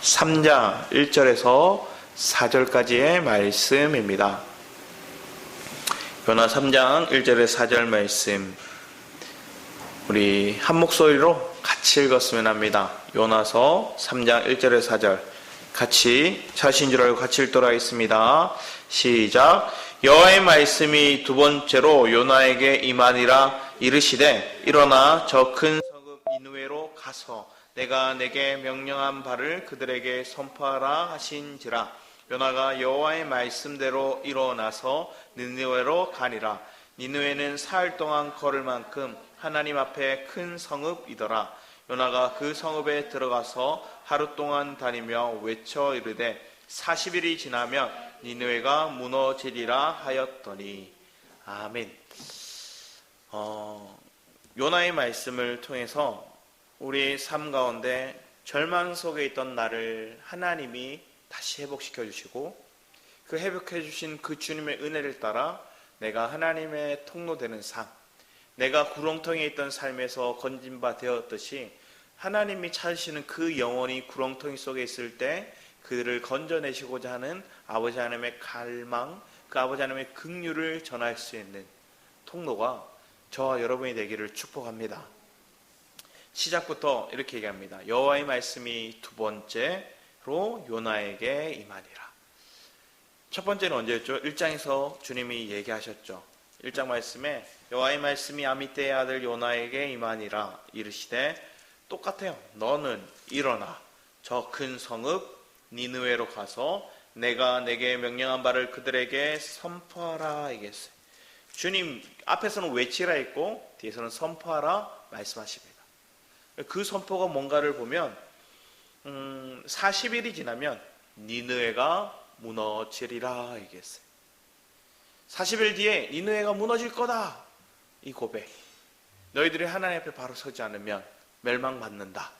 3장 1절에서 4절까지의 말씀입니다. 요나 3장 1절에서 4절 말씀, 우리 한 목소리로 같이 읽었으면 합니다. 요나서 3장 1절에서 4절 같이 자신 줄 알고 같이 읽도록 하겠습니다. 시작. 여호와의 말씀이 두 번째로 요나에게 임하니라. 이르시되 일어나 저 큰 성읍 니느웨로 가서 내가 내게 명령한 바를 그들에게 선포하라 하신지라. 요나가 여호와의 말씀대로 일어나서 니느웨로 가니라. 니느웨는 사흘 동안 걸을 만큼 하나님 앞에 큰 성읍이더라. 요나가 그 성읍에 들어가서 하루 동안 다니며 외쳐 이르되 40일이 지나면 니느웨가 무너지리라 하였더니. 아멘. 요나의 말씀을 통해서 우리 삶 가운데 절망 속에 있던 나를 하나님이 다시 회복시켜 주시고, 그 회복해 주신 그 주님의 은혜를 따라 내가 하나님의 통로되는 삶, 내가 구렁텅이에 있던 삶에서 건진 바 되었듯이 하나님이 찾으시는 그 영혼이 구렁텅이 속에 있을 때 그들을 건져내시고자 하는 아버지 하나님의 갈망, 그 아버지 하나님의 긍휼을 전할 수 있는 통로가 저와 여러분이 되기를 축복합니다. 시작부터 이렇게 얘기합니다. 여호와의 말씀이 두 번째로 요나에게 임하니라. 첫 번째는 언제였죠? 1장에서 주님이 얘기하셨죠. 1장 말씀에 여호와의 말씀이 아미떼의 아들 요나에게 임하니라. 이르시되, 똑같아요. 너는 일어나 저 큰 성읍 니느웨로 가서 내가 내게 명령한 바를 그들에게 선포하라 얘기했어요. 주님 앞에서는 외치라 했고 뒤에서는 선포하라 말씀하십니다. 그 선포가 뭔가를 보면 40일이 지나면 니느웨가 무너지리라 얘기했어요. 40일 뒤에 니느웨가 무너질 거다, 이 고백. 너희들이 하나님 앞에 바로 서지 않으면 멸망받는다.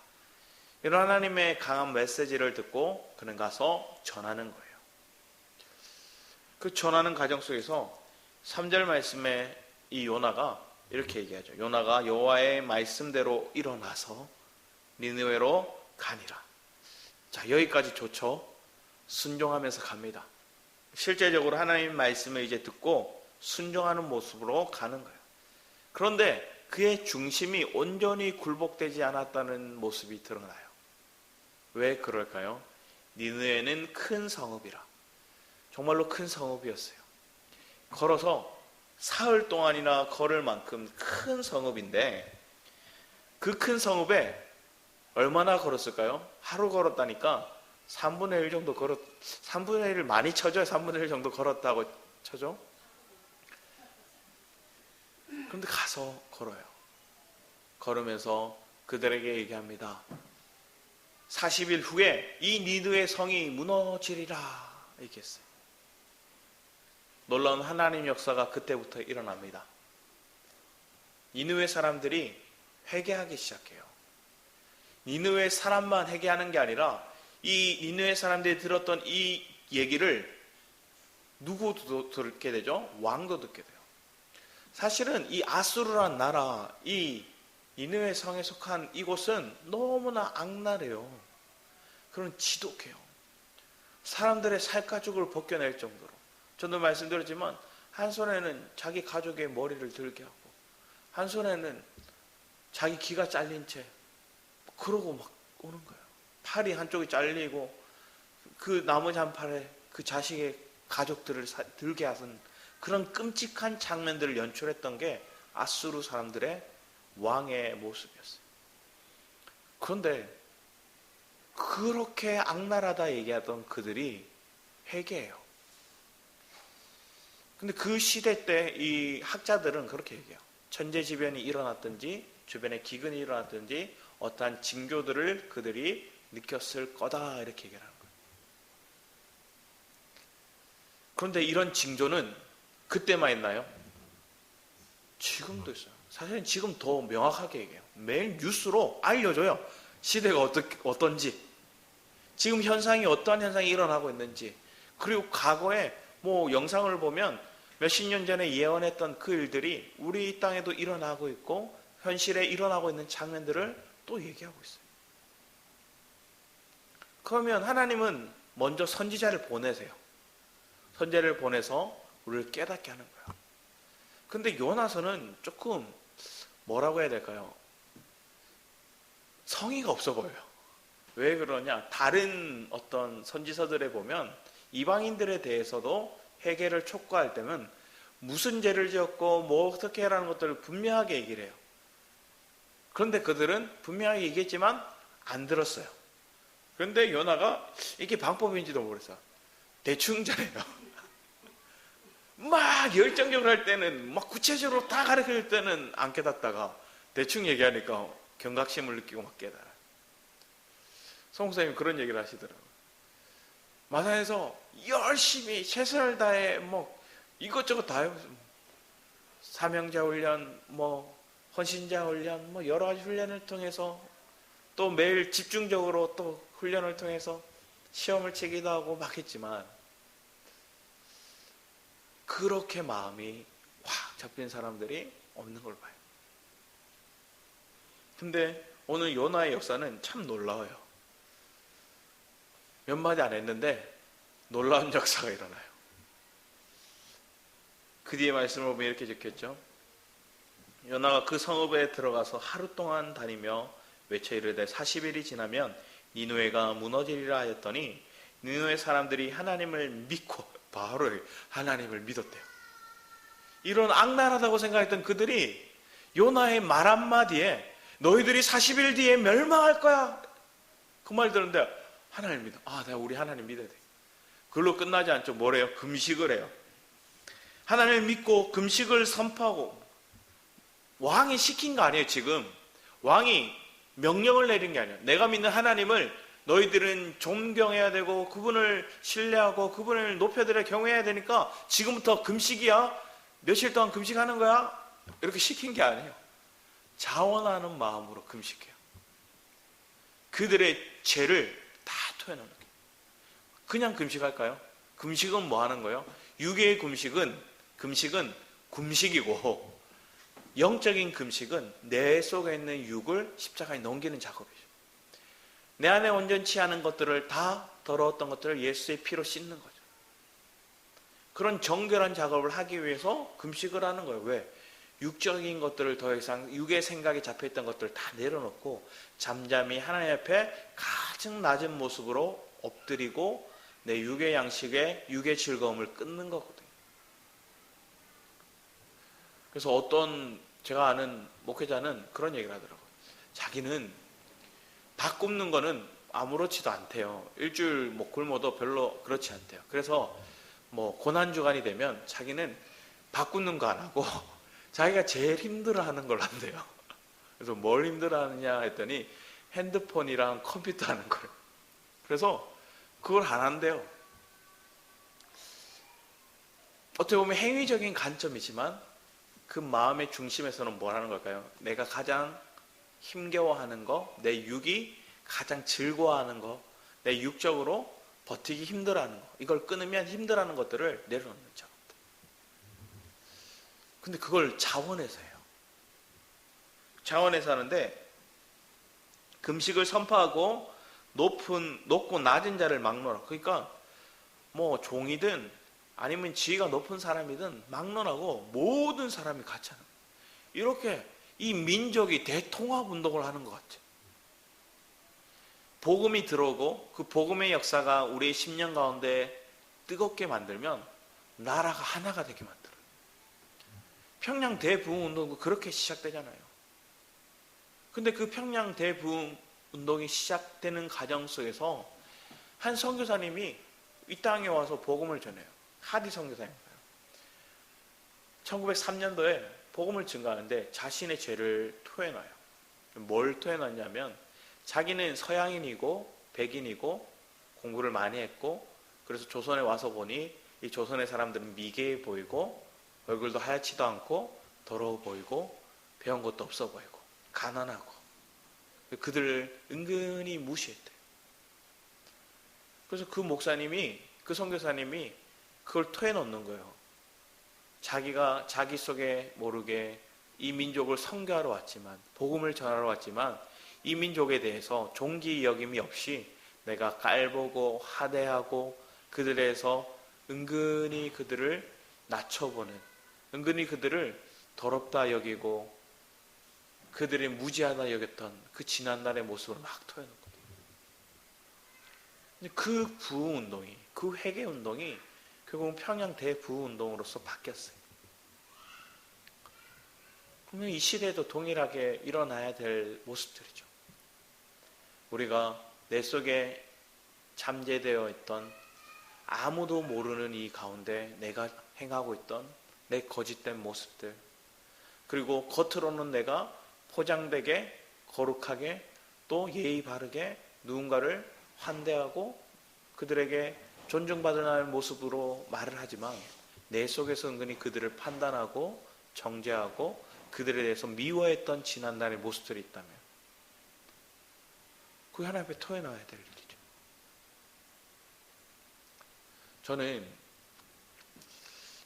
이런 하나님의 강한 메시지를 듣고 그는 가서 전하는 거예요. 그 전하는 과정 속에서 3절 말씀에 이 요나가 이렇게 얘기하죠. 요나가 여호와의 말씀대로 일어나서 니느웨로 가니라. 자, 여기까지 좋죠. 순종하면서 갑니다. 실제적으로 하나님의 말씀을 이제 듣고 순종하는 모습으로 가는 거예요. 그런데 그의 중심이 온전히 굴복되지 않았다는 모습이 드러나요. 왜 그럴까요? 니느웨는 큰 성읍이라. 정말로 큰 성읍이었어요. 걸어서 사흘 동안이나 걸을 만큼 큰 성읍인데, 그 큰 성읍에 얼마나 걸었을까요? 하루 걸었다니까 3분의 1 정도 3분의 1을 많이 쳐줘요. 3분의 1 정도 걸었다고 쳐줘. 그런데 가서 걸어요. 걸으면서 그들에게 얘기합니다. 40일 후에 이 니느웨 성이 무너지리라 얘기했어요. 놀라운 하나님 역사가 그때부터 일어납니다. 니느웨 사람들이 회개하기 시작해요. 니느웨 사람만 회개하는 게 아니라 이 니느웨 사람들이 들었던 이 얘기를 누구도 듣게 되죠? 왕도 듣게 돼요. 사실은 이 아수르란 나라, 이 니느웨 성에 속한 이곳은 너무나 악랄해요. 그런 지독해요. 사람들의 살가죽을 벗겨낼 정도로. 저도 말씀드렸지만 한 손에는 자기 가족의 머리를 들게 하고 한 손에는 자기 귀가 잘린 채 그러고 막 오는 거예요. 팔이 한쪽이 잘리고 그 나머지 한 팔에 그 자식의 가족들을 들게 하는 그런 끔찍한 장면들을 연출했던 게 아수르 사람들의 왕의 모습이었어요. 그런데 그렇게 악랄하다 얘기하던 그들이 회개해요. 근데 그 시대 때 이 학자들은 그렇게 얘기해요. 천재지변이 일어났든지 주변에 기근이 일어났든지 어떠한 징조들을 그들이 느꼈을 거다 이렇게 얘기하는 거예요. 그런데 이런 징조는 그때만 있나요? 지금도 있어요. 사실은 지금 더 명확하게 얘기해요. 매일 뉴스로 알려줘요. 시대가 어떤지, 지금 현상이 어떠한 현상이 일어나고 있는지, 그리고 과거에 뭐 영상을 보면 몇십 년 전에 예언했던 그 일들이 우리 땅에도 일어나고 있고 현실에 일어나고 있는 장면들을 또 얘기하고 있어요. 그러면 하나님은 먼저 선지자를 보내세요. 선지자를 보내서 우리를 깨닫게 하는 거예요. 근데 요나서는 조금 뭐라고 해야 될까요? 성의가 없어 보여요. 왜 그러냐? 다른 어떤 선지서들에 보면 이방인들에 대해서도 회개를 촉구할 때는 무슨 죄를 지었고 뭐 어떻게 해라는 것들을 분명하게 얘기를 해요. 그런데 그들은 분명하게 얘기했지만 안 들었어요. 그런데 요나가 이게 방법인지도 모르겠어요. 대충 잘해요. 막 열정적으로 할 때는 막 구체적으로 다 가르칠 때는 안 깨닫다가 대충 얘기하니까 경각심을 느끼고 막 깨달아요. 성목사님이 그런 얘기를 하시더라고요. 마산에서 열심히 최선을 다해 뭐 이것저것 다 해요. 사명자 훈련, 뭐 헌신자 훈련, 뭐 여러 가지 훈련을 통해서 또 매일 집중적으로 또 훈련을 통해서 시험을 치기도 하고 막 했지만 그렇게 마음이 확 잡힌 사람들이 없는 걸 봐요. 근데 오늘 요나의 역사는 참 놀라워요. 몇 마디 안 했는데 놀라운 역사가 일어나요. 그 뒤에 말씀을 보면 이렇게 적혔죠. 요나가 그 성읍에 들어가서 하루 동안 다니며 외쳐 이르되 40일이 지나면 니느웨가 무너지리라 하였더니 니느웨 사람들이 하나님을 믿고 바로 하나님을 믿었대요. 이런 악랄하다고 생각했던 그들이 요나의 말 한마디에 너희들이 40일 뒤에 멸망할 거야. 그 말 들었는데 하나님 믿어. 내가 우리 하나님 믿어야 돼. 그걸로 끝나지 않죠. 뭐래요? 금식을 해요. 하나님을 믿고 금식을 선포하고 왕이 시킨 거 아니에요. 지금 왕이 명령을 내린 게 아니에요. 내가 믿는 하나님을 너희들은 존경해야 되고 그분을 신뢰하고 그분을 높여드려 경외해야 되니까 지금부터 금식이야. 며칠 동안 금식하는 거야. 이렇게 시킨 게 아니에요. 자원하는 마음으로 금식해요. 그들의 죄를 다 토해놓는 거예요. 그냥 금식할까요? 금식은 뭐 하는 거예요? 육의 금식은 금식이고 영적인 금식은 내 속에 있는 육을 십자가에 넘기는 작업이죠. 내 안에 온전치 않은 것들을 다 더러웠던 것들을 예수의 피로 씻는 거죠. 그런 정결한 작업을 하기 위해서 금식을 하는 거예요. 왜? 육적인 것들을 더 이상 육의 생각에 잡혀있던 것들을 다 내려놓고 잠잠히 하나님 앞에 가장 낮은 모습으로 엎드리고 내 육의 양식에 육의 즐거움을 끊는 거거든요. 그래서 어떤 제가 아는 목회자는 그런 얘기를 하더라고요. 자기는 밥 굽는 거는 아무렇지도 않대요. 일주일 뭐 굶어도 별로 그렇지 않대요. 그래서 뭐 고난주간이 되면 자기는 밥 굽는 거 안 하고 자기가 제일 힘들어하는 걸 한대요. 그래서 뭘 힘들어하느냐 했더니 핸드폰이랑 컴퓨터 하는 거예요. 그래서 그걸 안 한대요. 어떻게 보면 행위적인 관점이지만 그 마음의 중심에서는 뭘 하는 걸까요? 내가 가장 힘겨워하는 거, 내 육이 가장 즐거워하는 거, 내 육적으로 버티기 힘들어하는 거, 이걸 끊으면 힘들어하는 것들을 내려놓는 작업들. 근데 그걸 자원해서 해요. 자원해서 하는데 금식을 선포하고 높고 낮은 자를 막론하고, 그러니까 뭐 종이든 아니면 지위가 높은 사람이든 막론하고 모든 사람이 같이 하는 거예요. 이렇게 이 민족이 대통합 운동을 하는 것 같아요. 복음이 들어오고 그 복음의 역사가 우리의 10년 가운데 뜨겁게 만들면 나라가 하나가 되게 만들어요. 평양 대부흥 운동도 그렇게 시작되잖아요. 근데 그 평양 대부흥 운동이 시작되는 과정 속에서 한 선교사님이 이 땅에 와서 복음을 전해요. 하디 선교사님이에요. 1903년도에 복음을 증거하는데 자신의 죄를 토해놔요. 뭘 토해놨냐면 자기는 서양인이고 백인이고 공부를 많이 했고 그래서 조선에 와서 보니 이 조선의 사람들은 미개해 보이고 얼굴도 하얗지도 않고 더러워 보이고 배운 것도 없어 보이고 가난하고 그들을 은근히 무시했대요. 그래서 그 목사님이 그 선교사님이 그걸 토해놓는 거예요. 자기가 자기 속에 모르게 이 민족을 선교하러 왔지만 복음을 전하러 왔지만 이 민족에 대해서 존귀 여김이 없이 내가 깔보고 하대하고 그들에서 은근히 그들을 낮춰보는, 은근히 그들을 더럽다 여기고 그들이 무지하다 여겼던 그 지난날의 모습을 막 토해놓거든요. 그 부흥운동이, 그 회개운동이 결국은 평양 대부흥운동으로서 바뀌었어요. 분명히 이 시대에도 동일하게 일어나야 될 모습들이죠. 우리가 내 속에 잠재되어 있던 아무도 모르는 이 가운데 내가 행하고 있던 내 거짓된 모습들, 그리고 겉으로는 내가 포장되게 거룩하게 또 예의 바르게 누군가를 환대하고 그들에게 존중받는 모습으로 말을 하지만 내 속에서 은근히 그들을 판단하고 정죄하고 그들에 대해서 미워했던 지난날의 모습들이 있다면 그 하나님 앞에 토해놔야 될 일이죠. 저는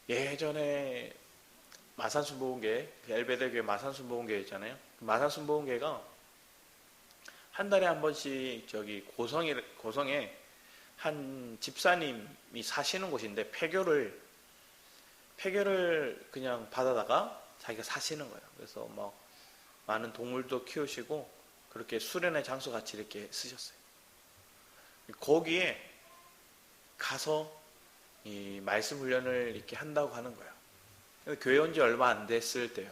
예전에 마산순복음교회, 엘베델교회 마산순복음교회 있잖아요. 마산순복음교회가 한 달에 한 번씩 저기 고성에 한 집사님이 사시는 곳인데 폐교를 그냥 받아다가 자기가 사시는 거예요. 그래서 뭐 많은 동물도 키우시고 그렇게 수련의 장소 같이 이렇게 쓰셨어요. 거기에 가서 이 말씀 훈련을 이렇게 한다고 하는 거예요. 교회 온 지 얼마 안 됐을 때요.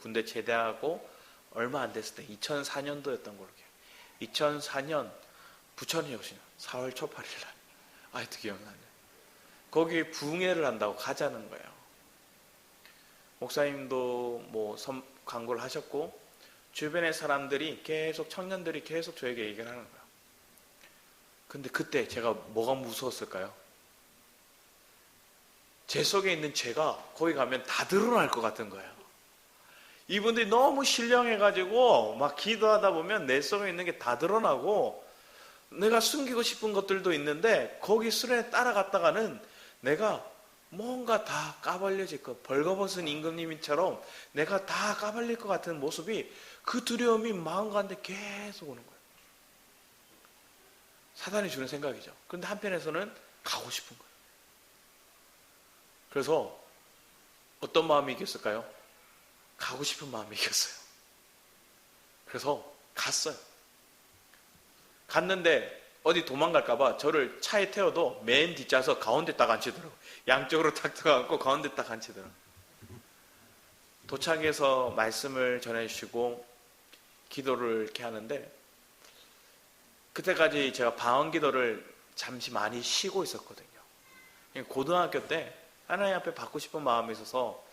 군대 제대하고 얼마 안 됐을 때 2004년도였던 걸로 기억해요. 2004년 부천에 오신 4월 초 8일 날 아직도 기억나네요. 거기 부흥회를 한다고 가자는 거예요. 목사님도 뭐 광고를 하셨고 주변의 사람들이 계속 청년들이 계속 저에게 얘기를 하는 거예요. 근데 그때 제가 뭐가 무서웠을까요? 제 속에 있는 죄가 거기 가면 다 드러날 것 같은 거예요. 이분들이 너무 신령해가지고 막 기도하다 보면 내 속에 있는 게 다 드러나고 내가 숨기고 싶은 것들도 있는데 거기 수련에 따라갔다가는 내가 뭔가 다 까발려질 것, 벌거벗은 임금님처럼 내가 다 까발릴 것 같은 모습이 그 두려움이 마음 가운데 계속 오는 거예요. 사단이 주는 생각이죠. 그런데 한편에서는 가고 싶은 거예요. 그래서 어떤 마음이 이겼을까요? 가고 싶은 마음이 이겼어요. 그래서 갔어요. 갔는데 어디 도망갈까봐 저를 차에 태워도 맨 뒷좌석 가운데 딱 앉히더라고요. 양쪽으로 탁 들어가고 가운데 딱 앉히더라고요. 도착해서 말씀을 전해주시고 기도를 이렇게 하는데 그때까지 제가 방언 기도를 잠시 많이 쉬고 있었거든요. 고등학교 때 하나님 앞에 받고 싶은 마음이 있어서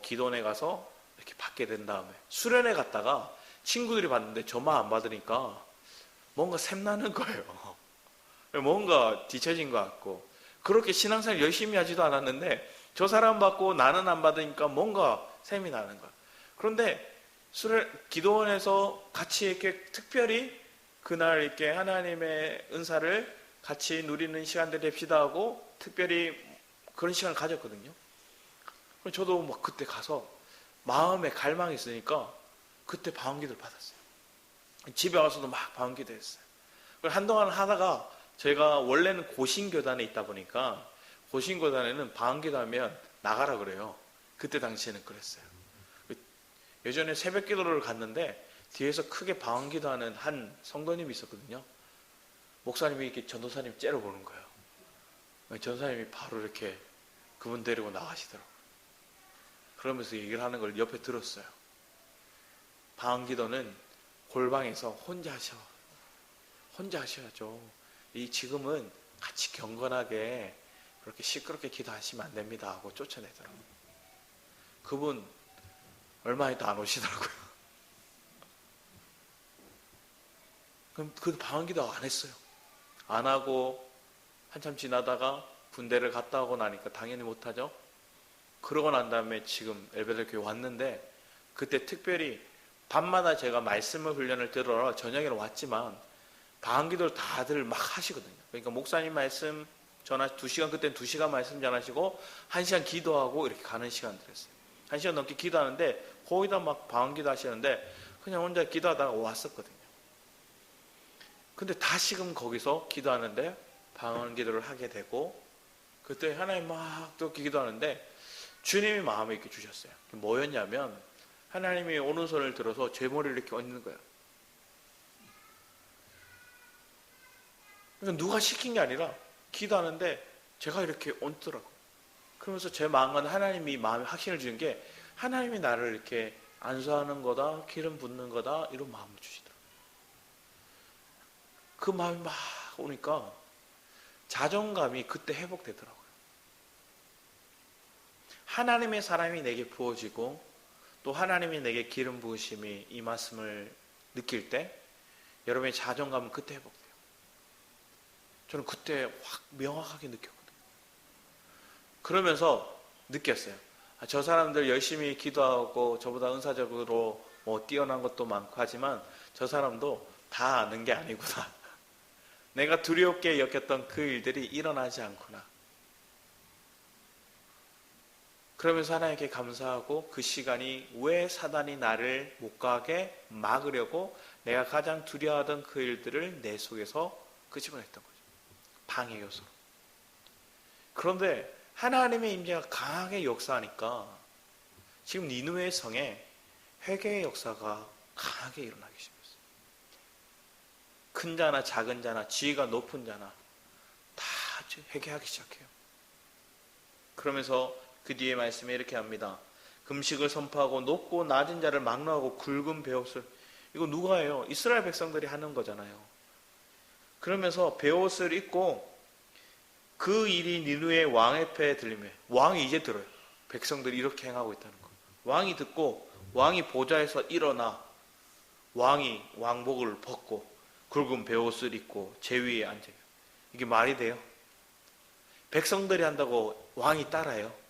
기도원에 가서 이렇게 받게 된 다음에 수련회 갔다가 친구들이 받는데 저만 안 받으니까 뭔가 샘나는 거예요. 뭔가 뒤처진 것 같고 그렇게 신앙생활 열심히 하지도 않았는데 저 사람 받고 나는 안 받으니까 뭔가 샘이 나는 거예요. 그런데 기도원에서 같이 이렇게 특별히 그날 이렇게 하나님의 은사를 같이 누리는 시간들 됩시다 하고 특별히 그런 시간을 가졌거든요. 저도 막 그때 가서 마음에 갈망이 있으니까 그때 방언기도를 받았어요. 집에 와서도 막 방언기도 했어요. 한동안 하다가 제가 원래는 고신교단에 있다 보니까 고신교단에는 방언기도 하면 나가라 그래요. 그때 당시에는 그랬어요. 예전에 새벽기도를 갔는데 뒤에서 크게 방언기도 하는 한 성도님이 있었거든요. 목사님이 이렇게 전도사님 째려보는 거예요. 전도사님이 바로 이렇게 그분 데리고 나가시더라고요. 그러면서 얘기를 하는 걸 옆에 들었어요. 방언기도는 골방에서 혼자 하셔야죠. 지금은 같이 경건하게 그렇게 시끄럽게 기도하시면 안 됩니다 하고 쫓아내더라고요. 그분 얼마 있다 안 오시더라고요. 그럼 그 방언기도 안 했어요. 안 하고 한참 지나다가 군대를 갔다 오고 나니까 당연히 못하죠. 그러고 난 다음에 지금 엘베델 교회 왔는데 그때 특별히 밤마다 제가 말씀을 훈련을 들으러 저녁에는 왔지만 방언기도를 다들 막 하시거든요. 그러니까 목사님 말씀 전하 2시간, 그때는 2시간 말씀 전하시고 1시간 기도하고 이렇게 가는 시간들이었어요. 1시간 넘게 기도하는데 거의 다 막 방언기도 하시는데 그냥 혼자 기도하다가 왔었거든요. 근데 다시금 거기서 기도하는데 방언 기도를 하게 되고, 그때 하나님 막 또 기도하는데 주님이 마음에 이렇게 주셨어요. 뭐였냐면 하나님이 오른손을 들어서 제 머리를 이렇게 얹는 거예요. 그러니까 누가 시킨 게 아니라 기도하는데 제가 이렇게 얹더라고요. 그러면서 제 마음은 하나님이 마음에 확신을 주는 게 하나님이 나를 이렇게 안수하는 거다, 기름 붓는 거다, 이런 마음을 주시더라고요. 그 마음이 막 오니까 자존감이 그때 회복되더라고요. 하나님의 사람이 내게 부어지고 또 하나님이 내게 기름 부으심이 이 말씀을 느낄 때 여러분의 자존감은 그때 회복돼요. 저는 그때 확 명확하게 느꼈거든요. 그러면서 느꼈어요. 저 사람들 열심히 기도하고 저보다 은사적으로 뛰어난 것도 많고 하지만 저 사람도 다 아는 게 아니구나. 내가 두렵게 여겼던 그 일들이 일어나지 않구나. 그러면서 하나님께 감사하고 그 시간이 왜 사단이 나를 못 가게 막으려고 내가 가장 두려워하던 그 일들을 내 속에서 끄집어냈던 거죠. 방해 요소로. 그런데 하나님의 임재가 강하게 역사하니까 지금 니느웨 성에 회개의 역사가 강하게 일어나기 시작했어요. 큰 자나 작은 자나 지위가 높은 자나 다 회개하기 시작해요. 그러면서 그 뒤에 말씀에 이렇게 합니다. 금식을 선포하고 높고 낮은 자를 막론하고 굵은 베옷을, 이거 누가 해요? 이스라엘 백성들이 하는 거잖아요. 그러면서 베옷을 입고 그 일이 니느웨 왕의 폐에 들리며, 왕이 이제 들어요. 백성들이 이렇게 행하고 있다는 거. 왕이 듣고 왕이 보좌에서 일어나 왕이 왕복을 벗고 굵은 베옷을 입고 제 위에 앉아요. 이게 말이 돼요? 백성들이 한다고 왕이 따라요?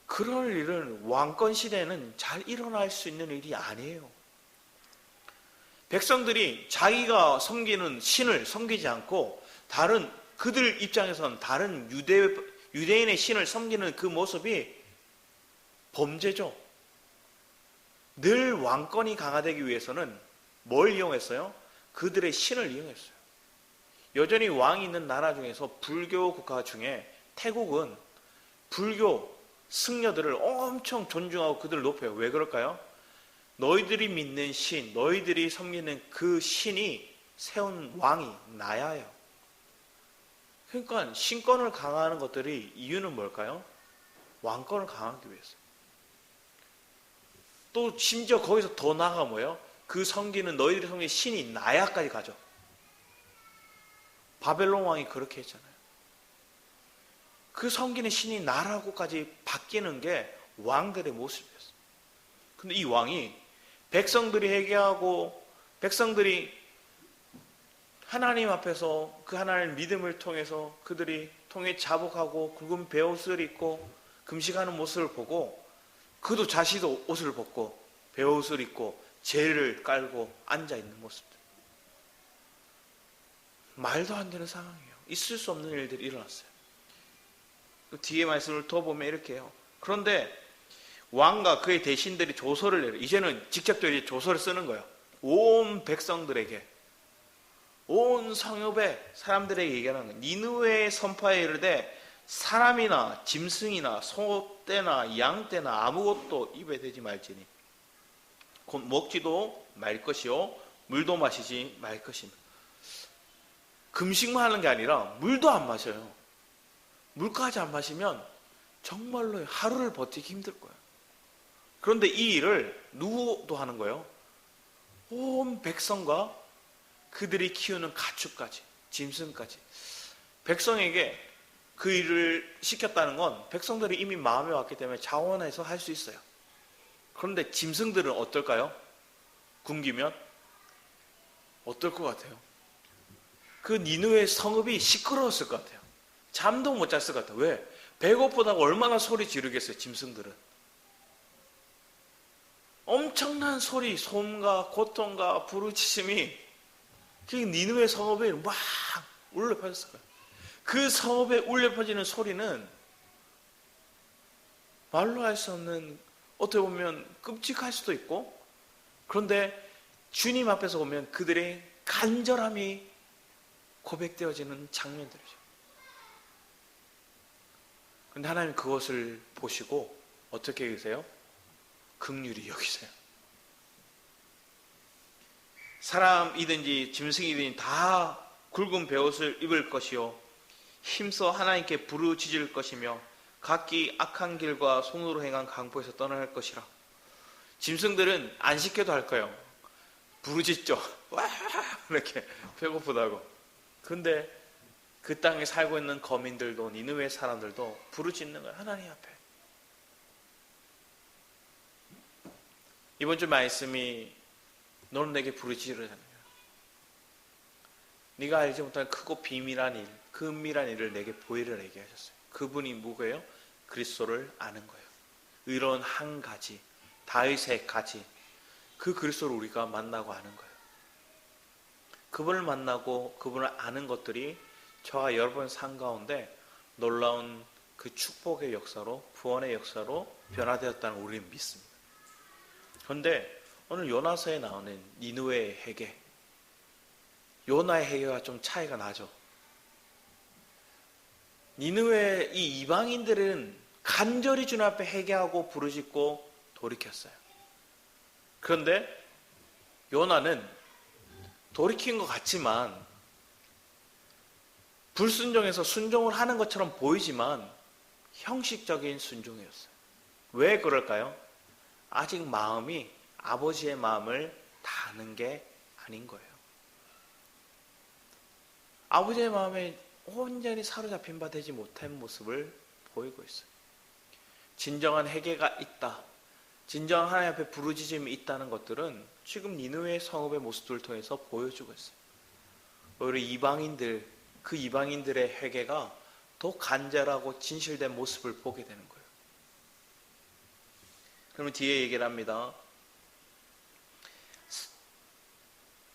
그럴 일은 왕권 시대에는 잘 일어날 수 있는 일이 아니에요. 백성들이 자기가 섬기는 신을 섬기지 않고 다른, 그들 입장에서는 다른 유대인의 신을 섬기는 그 모습이 범죄죠. 늘 왕권이 강화되기 위해서는 뭘 이용했어요? 그들의 신을 이용했어요. 여전히 왕이 있는 나라 중에서 불교 국가 중에 태국은 불교 승려들을 엄청 존중하고 그들을 높여요. 왜 그럴까요? 너희들이 믿는 신, 너희들이 섬기는 그 신이 세운 왕이 나야예요. 그러니까 신권을 강화하는 것들이 이유는 뭘까요? 왕권을 강화하기 위해서. 또 심지어 거기서 더 나아가 뭐예요? 그 섬기는 너희들이 섬기는 신이 나야까지 가죠. 바벨론 왕이 그렇게 했잖아요. 그 섬기는 신이 나라고까지 바뀌는 게 왕들의 모습이었어요. 근데 이 왕이 백성들이 회개하고 백성들이 하나님 앞에서 그 하나님의 믿음을 통해서 그들이 통해 자복하고 굵은 베옷을 입고 금식하는 모습을 보고 그도 자신도 옷을 벗고 베옷을 입고 제를 깔고 앉아있는 모습들. 말도 안 되는 상황이에요. 있을 수 없는 일들이 일어났어요. 그 뒤에 말씀을 더 보면 이렇게 해요. 그런데 왕과 그의 대신들이 조서를 내려. 이제는 직접적으로 조서를 쓰는 거예요. 온 백성들에게, 온 성읍의 사람들에게 얘기하는 거예요. 니느웨의 선파에 이르되 사람이나 짐승이나 소떼나 양떼나 아무것도 입에 대지 말지니 곧 먹지도 말 것이요 물도 마시지 말 것입니다. 금식만 하는 게 아니라 물도 안 마셔요. 물까지 안 마시면 정말로 하루를 버티기 힘들 거예요. 그런데 이 일을 누구도 하는 거예요? 온 백성과 그들이 키우는 가축까지, 짐승까지. 백성에게 그 일을 시켰다는 건 백성들이 이미 마음에 왔기 때문에 자원해서 할 수 있어요. 그런데 짐승들은 어떨까요? 굶기면 어떨 것 같아요? 그 니느웨 성읍이 시끄러웠을 것 같아요. 잠도 못 잤을 것 같아요. 왜? 배고프다고 얼마나 소리 지르겠어요, 짐승들은. 엄청난 소리, 소음과 고통과 부르짖음이 그 니느웨 성읍에 막 울려 퍼졌을 거예요. 그 성읍에 울려 퍼지는 소리는 말로 할 수 없는, 어떻게 보면 끔찍할 수도 있고, 그런데 주님 앞에서 보면 그들의 간절함이 고백되어지는 장면들이죠. 그런데 하나님 그것을 보시고 어떻게 여기세요? 긍휼히 여기세요. 사람이든지 짐승이든지 다 굵은 베옷을 입을 것이요 힘써 하나님께 부르짖을 것이며 각기 악한 길과 손으로 행한 강포에서 떠날 것이라. 짐승들은 안 시켜도 할 거예요. 부르짖죠. 와 이렇게 배고프다고. 근데 그 땅에 살고 있는 거민들도 니느웨 사람들도 부르짖는 거예요. 하나님 앞에. 이번 주 말씀이 너는 내게 부르짖으라는 거예요. 네가 알지 못한 크고 비밀한 일, 그 은밀한 일을 내게 보이라 얘기하셨어요. 그분이 누구예요? 그리스도를 아는 거예요. 의로운 한 가지, 다윗의 가지, 그 그리스도를 우리가 만나고 아는 거예요. 그분을 만나고 그분을 아는 것들이 저와 여러분 삶 가운데 놀라운 그 축복의 역사로, 구원의 역사로 변화되었다는 우리는 믿습니다. 그런데 오늘 요나서에 나오는 니느웨의 회개, 요나의 회개와 좀 차이가 나죠. 니느웨 이 이방인들은 간절히 주님 앞에 회개하고 부르짖고 돌이켰어요. 그런데 요나는 돌이킨 것 같지만 불순종해서 순종을 하는 것처럼 보이지만 형식적인 순종이었어요. 왜 그럴까요? 아직 마음이 아버지의 마음을 다 아는 게 아닌 거예요. 아버지의 마음에 온전히 사로잡힌 바 되지 못한 모습을 보이고 있어요. 진정한 회개가 있다, 진정한 하나님 앞에 부르짖음이 있다는 것들은 지금 니느웨 성읍의 모습들을 통해서 보여주고 있어요. 오히려 이방인들, 그 이방인들의 회개가 더 간절하고 진실된 모습을 보게 되는 거예요. 그러면 뒤에 얘기를 합니다.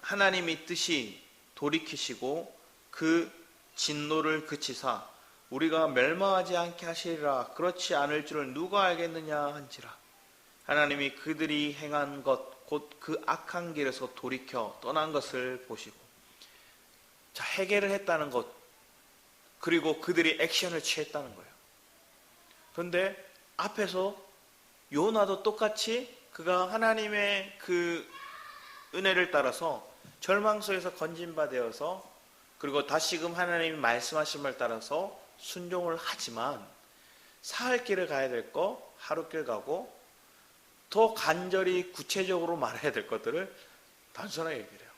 하나님이 뜻이 돌이키시고 그 진노를 그치사 우리가 멸망하지 않게 하시리라. 그렇지 않을 줄을 누가 알겠느냐 한지라. 하나님이 그들이 행한 것 곧 그 악한 길에서 돌이켜 떠난 것을 보시고, 자, 회개를 했다는 것, 그리고 그들이 액션을 취했다는 거예요. 그런데 앞에서 요나도 똑같이 그가 하나님의 그 은혜를 따라서 절망소에서 건진바되어서 그리고 다시금 하나님이 말씀하신 말 따라서 순종을 하지만 사흘 길을 가야 될 거 하루길 가고 더 간절히 구체적으로 말해야 될 것들을 단순하게 얘기를 해요.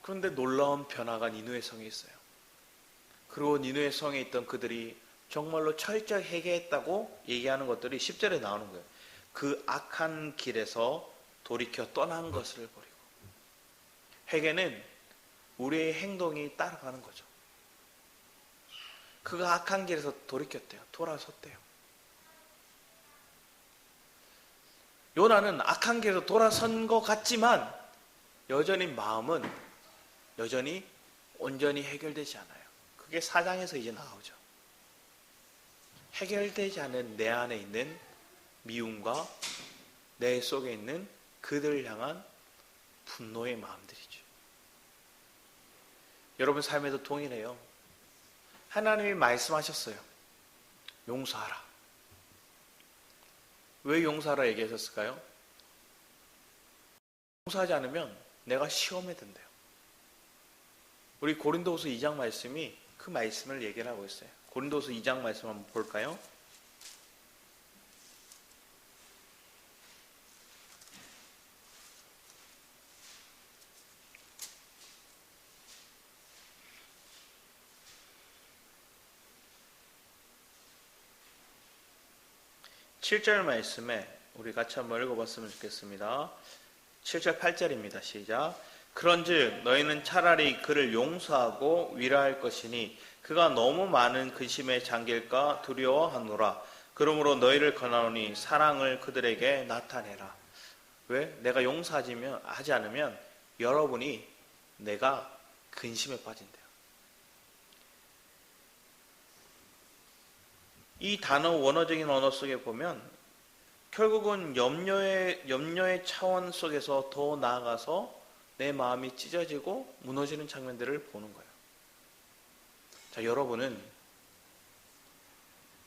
그런데 놀라운 변화가 니느웨 성에 있어요. 그리고 니느웨 성에 있던 그들이 정말로 철저히 회개했다고 얘기하는 것들이 10절에 나오는 거예요. 그 악한 길에서 돌이켜 떠난 것을 버리고. 회개는 우리의 행동이 따라가는 거죠. 그가 악한 길에서 돌이켰대요. 돌아섰대요. 요나는 악한 길에서 돌아선 것 같지만 여전히 마음은 여전히 온전히 해결되지 않아요. 그게 4장에서 이제 나오죠. 해결되지 않은 내 안에 있는 미움과 내 속에 있는 그들을 향한 분노의 마음들이죠. 여러분 삶에도 동일해요. 하나님이 말씀하셨어요. 용서하라. 왜 용서하라 얘기하셨을까요? 용서하지 않으면 내가 시험에 든대요. 우리 고린도후서 2장 말씀이 그 말씀을 얘기를 하고 있어요. 고린도후서 2장 말씀 한번 볼까요? 칠 절 말씀에 우리 같이 한번 읽어봤으면 좋겠습니다. 7절 8절입니다. 시작. 그런즉 너희는 차라리 그를 용서하고 위로할 것이니 그가 너무 많은 근심에 잠길까 두려워하노라. 그러므로 너희를 권하노니 사랑을 그들에게 나타내라. 왜? 내가 용서하지 않으면 여러분이 내가 근심에 빠진대요. 이 단어 원어적인 언어 속에 보면 결국은 염려의 차원 속에서 더 나아가서 내 마음이 찢어지고 무너지는 장면들을 보는 거예요. 자, 여러분은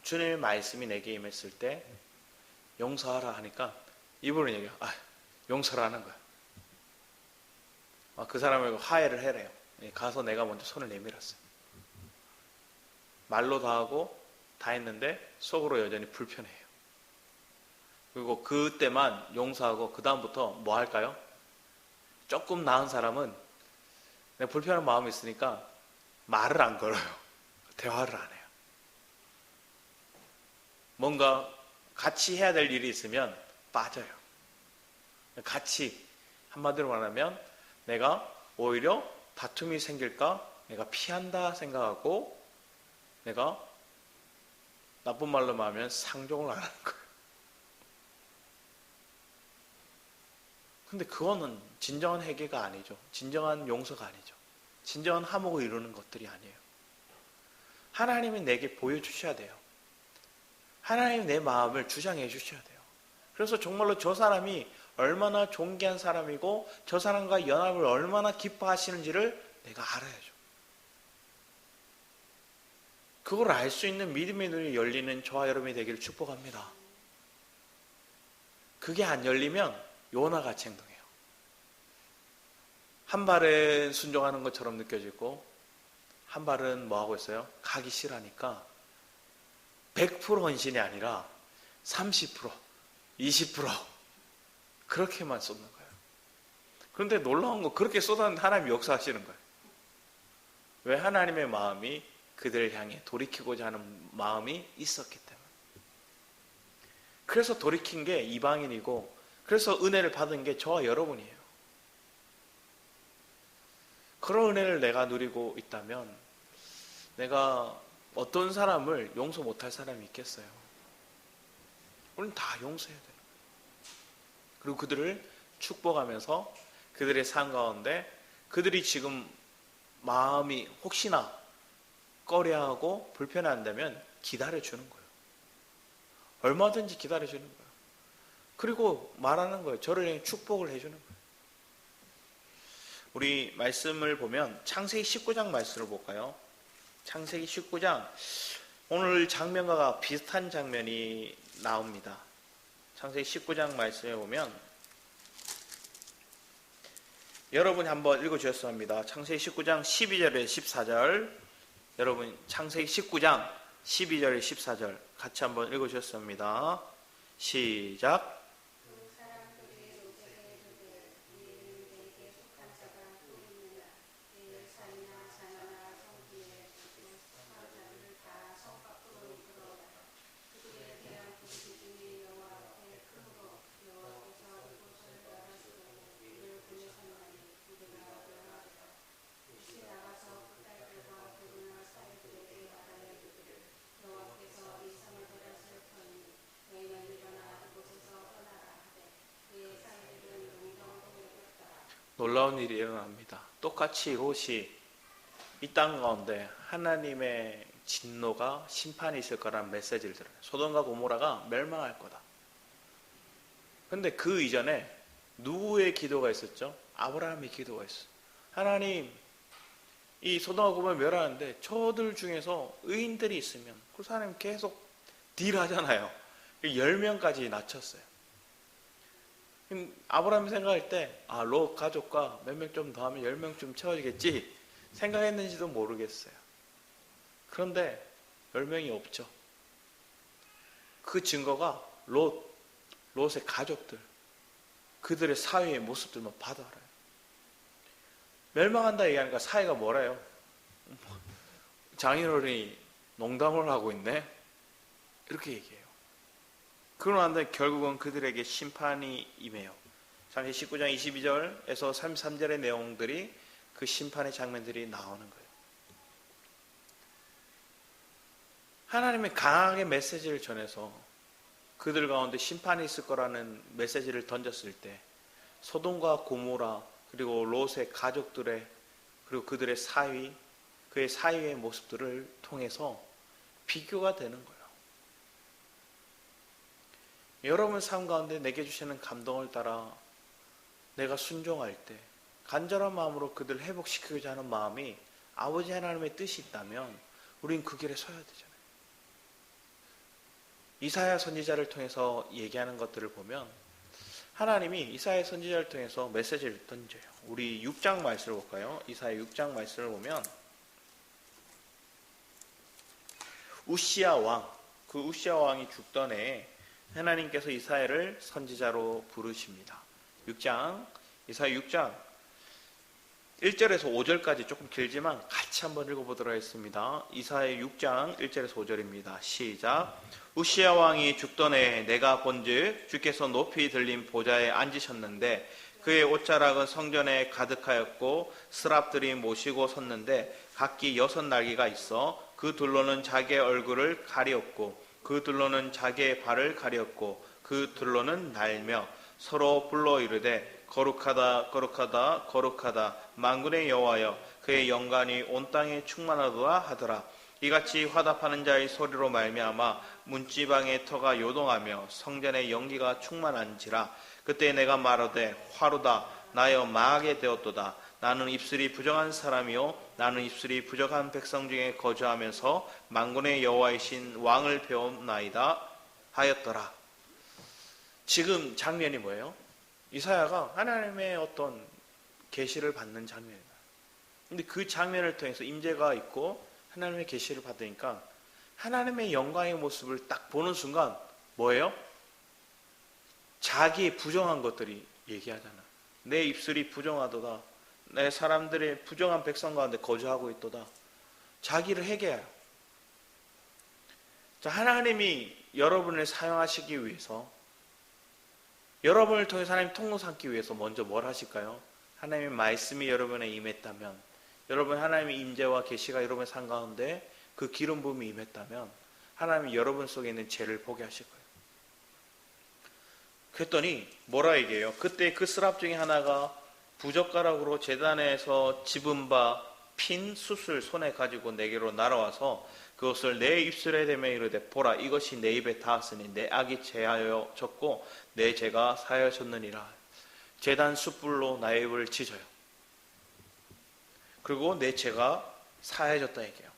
주님의 말씀이 내게 임했을 때 용서하라 하니까 이분은 얘기해요. 용서를 하는 거야. 그 사람을 화해를 해래요. 가서 내가 먼저 손을 내밀었어요. 말로 다 하고 다 했는데 속으로 여전히 불편해요. 그리고 그때만 용서하고 그 다음부터 뭐 할까요? 조금 나은 사람은 내가 불편한 마음이 있으니까 말을 안 걸어요. 대화를 안 해요. 뭔가 같이 해야 될 일이 있으면 빠져요. 같이 한마디로 말하면 내가 오히려 다툼이 생길까 내가 피한다 생각하고 내가 나쁜 말로 말하면 상종을 안 하는 거예요. 근데 그거는 진정한 회개가 아니죠. 진정한 용서가 아니죠. 진정한 화목을 이루는 것들이 아니에요. 하나님이 내게 보여주셔야 돼요. 하나님이 내 마음을 주장해 주셔야 돼요. 그래서 정말로 저 사람이 얼마나 존귀한 사람이고 저 사람과 연합을 얼마나 기뻐하시는지를 내가 알아야죠. 그걸 알 수 있는 믿음의 눈이 열리는 저와 여러분이 되기를 축복합니다. 그게 안 열리면 요나 같이 행동해요. 한 발은 순종하는 것처럼 느껴지고 한 발은 뭐 하고 있어요? 가기 싫으니까 100% 헌신이 아니라 30%, 20% 그렇게만 쏟는 거예요. 그런데 놀라운 거 그렇게 쏟았는데 하나님이 역사하시는 거예요. 왜? 하나님의 마음이 그들을 향해 돌이키고자 하는 마음이 있었기 때문에. 그래서 돌이킨 게 이방인이고 그래서 은혜를 받은 게 저와 여러분이에요. 그런 은혜를 내가 누리고 있다면 내가 어떤 사람을 용서 못할 사람이 있겠어요? 우리는 다 용서해야 돼요. 그리고 그들을 축복하면서 그들의 삶 가운데 그들이 지금 마음이 혹시나 꺼려하고 불편한다면 기다려주는 거예요. 얼마든지 기다려주는 거예요. 그리고 말하는 거예요. 저를 향해 축복을 해주는 거예요. 우리 말씀을 보면 창세기 19장 말씀을 볼까요? 창세기 19장 오늘 장면과 비슷한 장면이 나옵니다. 창세기 19장 말씀에 보면 여러분이 한번 읽어주셨으면 합니다. 창세기 19장 12절에 14절 여러분 창세기 19장 12절에 14절 같이 한번 읽어주셨으면 합니다. 시작. 놀라운 일이 일어납니다. 똑같이 롯이 이 땅 가운데 하나님의 진노가 심판이 있을 거라는 메시지를 들어요. 소돔과 고모라가 멸망할 거다. 그런데 그 이전에 누구의 기도가 있었죠? 아브라함의 기도가 있어요. 하나님, 이 소돔과 고모라 멸하는데 저들 중에서 의인들이 있으면 그 사람이 계속 딜하잖아요. 10명까지 낮췄어요. 아브라함이 생각할 때 롯 가족과 몇 명 좀 더 하면 10명쯤 채워지겠지 생각했는지도 모르겠어요. 그런데 10명이 없죠. 그 증거가 롯의 가족들 그들의 사회의 모습들만 봐도 알아요. 멸망한다 얘기하니까 사회가 뭐래요? 장인어른이 농담을 하고 있네? 이렇게 얘기해요. 그러는데 결국은 그들에게 심판이 임해요. 창세기 19장 22절에서 33절의 내용들이 그 심판의 장면들이 나오는 거예요. 하나님이 강하게 메시지를 전해서 그들 가운데 심판이 있을 거라는 메시지를 던졌을 때 소돔과 고모라 그리고 롯의 가족들의 그리고 그들의 사위 그의 사위의 모습들을 통해서 비교가 되는 거예요. 여러분 삶 가운데 내게 주시는 감동을 따라 내가 순종할 때 간절한 마음으로 그들을 회복시키고자 하는 마음이 아버지 하나님의 뜻이 있다면 우린 그 길에 서야 되잖아요. 이사야 선지자를 통해서 얘기하는 것들을 보면 하나님이 이사야 선지자를 통해서 메시지를 던져요. 우리 6장 말씀을 볼까요? 이사야 6장 말씀을 보면 우시야 왕, 그 우시야 왕이 죽던 해에 하나님께서 이사야를 선지자로 부르십니다. 6장, 이사야 6장 1절에서 5절까지 조금 길지만 같이 한번 읽어보도록 하겠습니다. 이사야 6장 1절에서 5절입니다. 시작. 우시야 왕이 죽던 해에 내가 본즉 주께서 높이 들린 보좌에 앉으셨는데 그의 옷자락은 성전에 가득하였고 스랍들이 모시고 섰는데 각기 6날개가 있어 그 둘로는 자기의 얼굴을 가리었고 그 둘로는 자기의 발을 가리었고 그 둘로는 날며 서로 불러 이르되 거룩하다 거룩하다 거룩하다 만군의 여호와여 그의 영광이 온 땅에 충만하도다 하더라. 이같이 화답하는 자의 소리로 말미암아 문지방의 터가 요동하며 성전의 연기가 충만한지라. 그때 내가 말하되 화로다 나여 망하게 되었도다. 나는 입술이 부정한 사람이요 나는 입술이 부정한 백성 중에 거주하면서 만군의 여호와이신 왕을 배웠나이다 하였더라. 지금 장면이 뭐예요? 이사야가 하나님의 어떤 계시를 받는 장면이다. 근데 그 장면을 통해서 임재가 있고 하나님의 계시를 받으니까 하나님의 영광의 모습을 딱 보는 순간 뭐예요? 자기의 부정한 것들이 얘기하잖아. 내 입술이 부정하도다. 내 사람들의 부정한 백성 가운데 거주하고 있도다. 자기를 회개해요. 자, 하나님이 여러분을 사용하시기 위해서 여러분을 통해서 하나님 통로 삼기 위해서 먼저 뭘 하실까요? 하나님의 말씀이 여러분에 임했다면 여러분 하나님의 임재와 계시가 여러분의 삶 가운데 그 기름 부음이 임했다면 하나님이 여러분 속에 있는 죄를 보게 하실 거예요. 그랬더니 뭐라 얘기해요? 그때 그 스랍 중에 하나가 부젓가락으로 제단에서 집은 바 핀 숯을 손에 가지고 내게로 날아와서 그것을 내 입술에 대며 이르되 보라 이것이 내 입에 닿았으니 내 악이 제하여졌고 내 죄가 사하여졌느니라. 제단 숯불로 나의 입을 찢어요. 그리고 내 죄가 사하여졌다 얘기해요.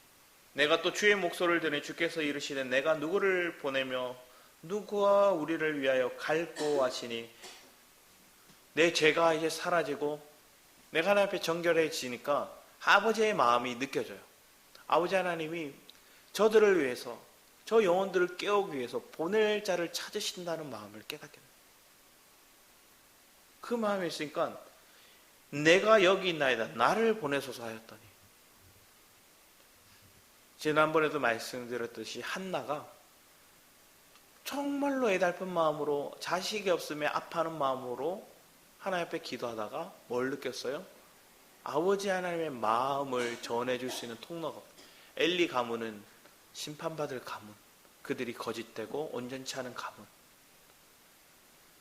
내가 또 주의 목소리를 들으니 주께서 이르시되 내가 누구를 보내며 누구와 우리를 위하여 갈고 하시니 내 죄가 이제 사라지고 내가 하나님 앞에 정결해지니까 아버지의 마음이 느껴져요. 아버지 하나님이 저들을 위해서 저 영혼들을 깨우기 위해서 보낼 자를 찾으신다는 마음을 깨닫게 돼요. 그 마음이 있으니까 내가 여기 있나이다. 나를 보내소서 하였더니 지난번에도 말씀드렸듯이 한나가 정말로 애달픈 마음으로 자식이 없음에 아파하는 마음으로 하나님 앞에 기도하다가 뭘 느꼈어요? 아버지 하나님의 마음을 전해줄 수 있는 통로가 없어요. 엘리 가문은 심판받을 가문, 그들이 거짓되고 온전치 않은 가문.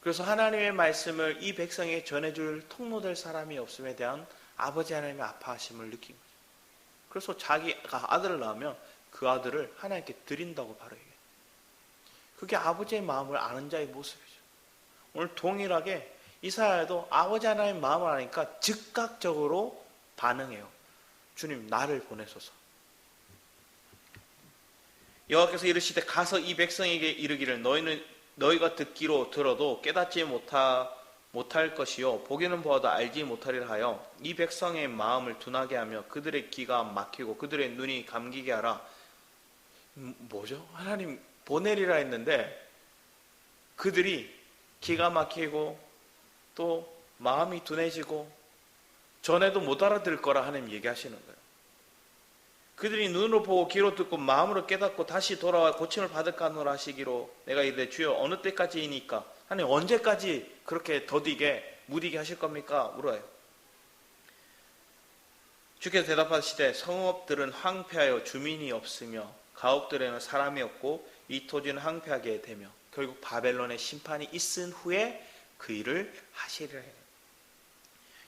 그래서 하나님의 말씀을 이 백성에게 전해줄 통로될 사람이 없음에 대한 아버지 하나님의 아파하심을 느낀 거죠. 그래서 자기가 아들을 낳으면 그 아들을 하나님께 드린다고 바로 얘기해요. 그게 아버지의 마음을 아는 자의 모습이죠. 오늘 동일하게 이사야도 아버지 하나님의 마음을 아니까 즉각적으로 반응해요. 주님 나를 보내소서. 여호와께서 이르시되 가서 이 백성에게 이르기를 너희가 듣기로 들어도 깨닫지 못할 것이요 보기는 보아도 알지 못하리라 하여 이 백성의 마음을 둔하게 하며 그들의 귀가 막히고 그들의 눈이 감기게 하라. 뭐죠? 하나님 보내리라 했는데 그들이 기가 막히고 또 마음이 둔해지고 전에도 못 알아들을 거라 하나님 얘기하시는 거예요. 그들이 눈으로 보고 귀로 듣고 마음으로 깨닫고 다시 돌아와 고침을 받을까 하노라 하시기로 내가 이르되 주여 어느 때까지이니까 하나님 언제까지 그렇게 더디게 무디게 하실 겁니까? 물어요. 주께서 대답하시되 성읍들은 황폐하여 주민이 없으며 가옥들에는 사람이 없고 이 토지는 황폐하게 되며 결국 바벨론의 심판이 있은 후에 그 일을 하시리라 해요.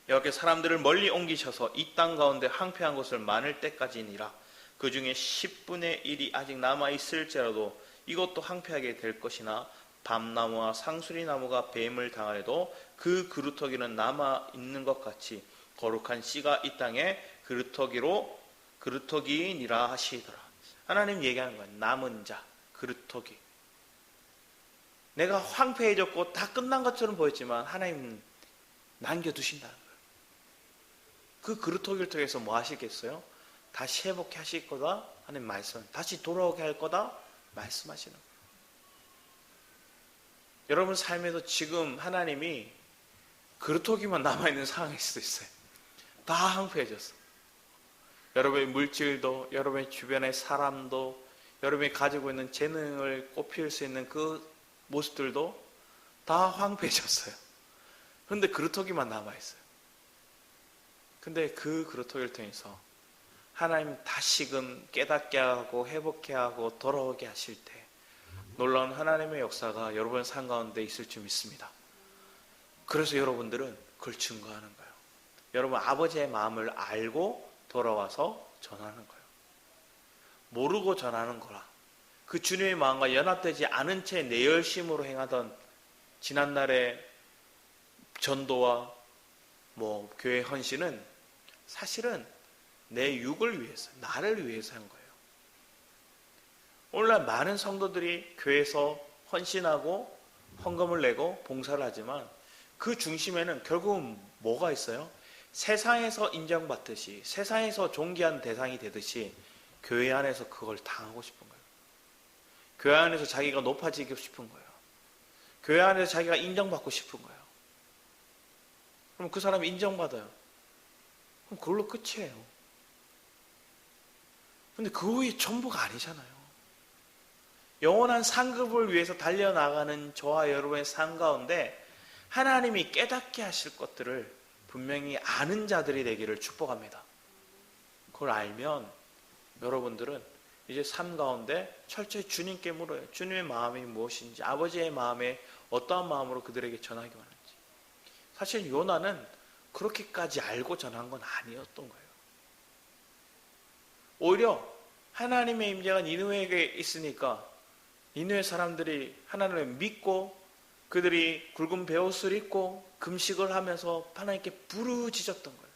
여호와께서 사람들을 멀리 옮기셔서 이 땅 가운데 황폐한 곳을 많을 때까지니라. 그 중에 10분의 1이 아직 남아있을지라도 이것도 황폐하게 될 것이나 밤나무와 상수리나무가 뱀을 당하여도 그 그루터기는 남아 있는 것 같이 거룩한 씨가 이 땅에 그루터기니라 하시더라. 하나님 얘기하는 거예요. 남은 자, 그루터기. 내가 황폐해졌고 다 끝난 것처럼 보였지만 하나님은 남겨두신다는 거예요. 그 그루터기를 통해서 뭐 하시겠어요? 다시 회복해 하실 거다 하는 말씀, 다시 돌아오게 할 거다 말씀하시는 거예요. 여러분 삶에도 지금 하나님이 그루터기만 남아있는 상황일 수도 있어요. 다 황폐해졌어. 여러분의 물질도, 여러분의 주변의 사람도, 여러분이 가지고 있는 재능을 꽃피울 수 있는 그 모습들도 다 황폐해졌어요. 그런데 그루터기만 남아있어요. 근데 그 그루터기를 통해서 하나님 다시금 깨닫게 하고 회복해 하고 돌아오게 하실 때 놀라운 하나님의 역사가 여러분 삶 가운데 있을 줄 믿습니다. 그래서 여러분들은 그걸 증거하는 거예요. 여러분 아버지의 마음을 알고 돌아와서 전하는 거예요. 모르고 전하는 거라. 그 주님의 마음과 연합되지 않은 채 내 열심으로 행하던 지난날의 전도와 교회 헌신은 사실은 내 육을 위해서, 나를 위해서 한 거예요. 오늘날 많은 성도들이 교회에서 헌신하고 헌금을 내고 봉사를 하지만 그 중심에는 결국은 뭐가 있어요? 세상에서 인정받듯이, 세상에서 존귀한 대상이 되듯이 교회 안에서 그걸 당하고 싶은 거예요. 교회 안에서 자기가 높아지고 싶은 거예요. 교회 안에서 자기가 인정받고 싶은 거예요. 그럼 그 사람이 인정받아요. 그럼 그걸로 끝이에요. 근데 그게 전부가 아니잖아요. 영원한 상급을 위해서 달려나가는 저와 여러분의 삶 가운데 하나님이 깨닫게 하실 것들을 분명히 아는 자들이 되기를 축복합니다. 그걸 알면 여러분들은 이제 삶 가운데 철저히 주님께 물어요. 주님의 마음이 무엇인지, 아버지의 마음에 어떠한 마음으로 그들에게 전하기 원하는지. 사실 요나는 그렇게까지 알고 전한 건 아니었던 거예요. 오히려 하나님의 임재가 니느웨에게 있으니까 니느웨 사람들이 하나님을 믿고 그들이 굵은 베옷을 입고 금식을 하면서 하나님께 부르짖었던 거예요.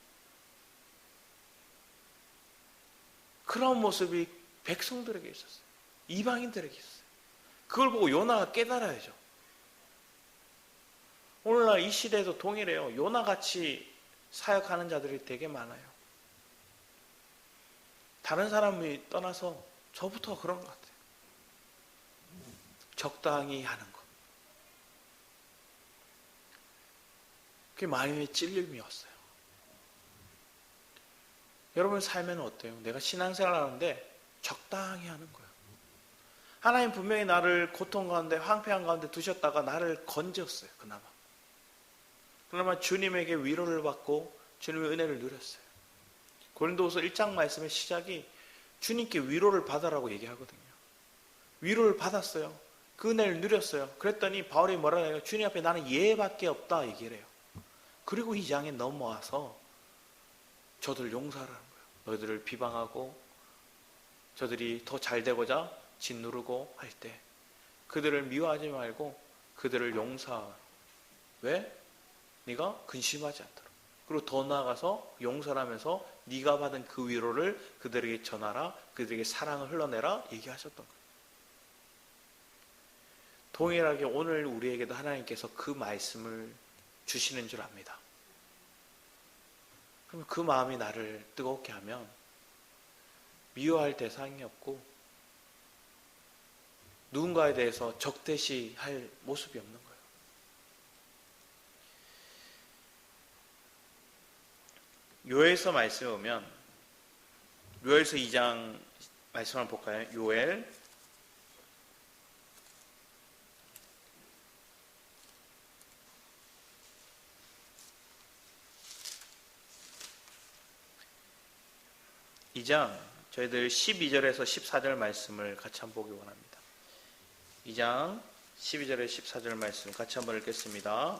그런 모습이 백성들에게 있었어요. 이방인들에게 있었어요. 그걸 보고 요나가 깨달아야죠. 오늘날 이 시대에도 동일해요. 요나같이 사역하는 자들이 되게 많아요. 다른 사람이 떠나서 저부터 그런 것 같아요. 적당히 하는 것. 그게 마음의 찔림이었어요. 여러분 삶에는 어때요? 내가 신앙생활을 하는데 적당히 하는 거예요. 하나님 분명히 나를 고통 가운데 황폐한 가운데 두셨다가 나를 건졌어요. 그나마 주님에게 위로를 받고 주님의 은혜를 누렸어요. 고린도후서 1장 말씀의 시작이 주님께 위로를 받아라고 얘기하거든요. 위로를 받았어요. 그 은혜를 누렸어요. 그랬더니 바울이 뭐라고 해요? 주님 앞에 나는 예밖에 없다 얘기를 해요. 그리고 이 장에 넘어와서 저들 용서하라는 거예요. 너희들을 비방하고 저들이 더 잘되고자 짓누르고 할 때 그들을 미워하지 말고 그들을 용서하라. 왜? 네가 근심하지 않도록. 그리고 더 나아가서 용서를 하면서 네가 받은 그 위로를 그들에게 전하라. 그들에게 사랑을 흘러내라 얘기하셨던 거예요. 동일하게 오늘 우리에게도 하나님께서 그 말씀을 주시는 줄 압니다. 그럼 그 마음이 나를 뜨겁게 하면 미워할 대상이 없고 누군가에 대해서 적대시할 모습이 없는 거예요. 요엘서 말씀에 보면 요엘서 2장 말씀을 볼까요? 요엘 2장 저희들 12절에서 14절 말씀을 같이 한번 보기 원합니다. 2장 12절에 14절 말씀 같이 한번 읽겠습니다.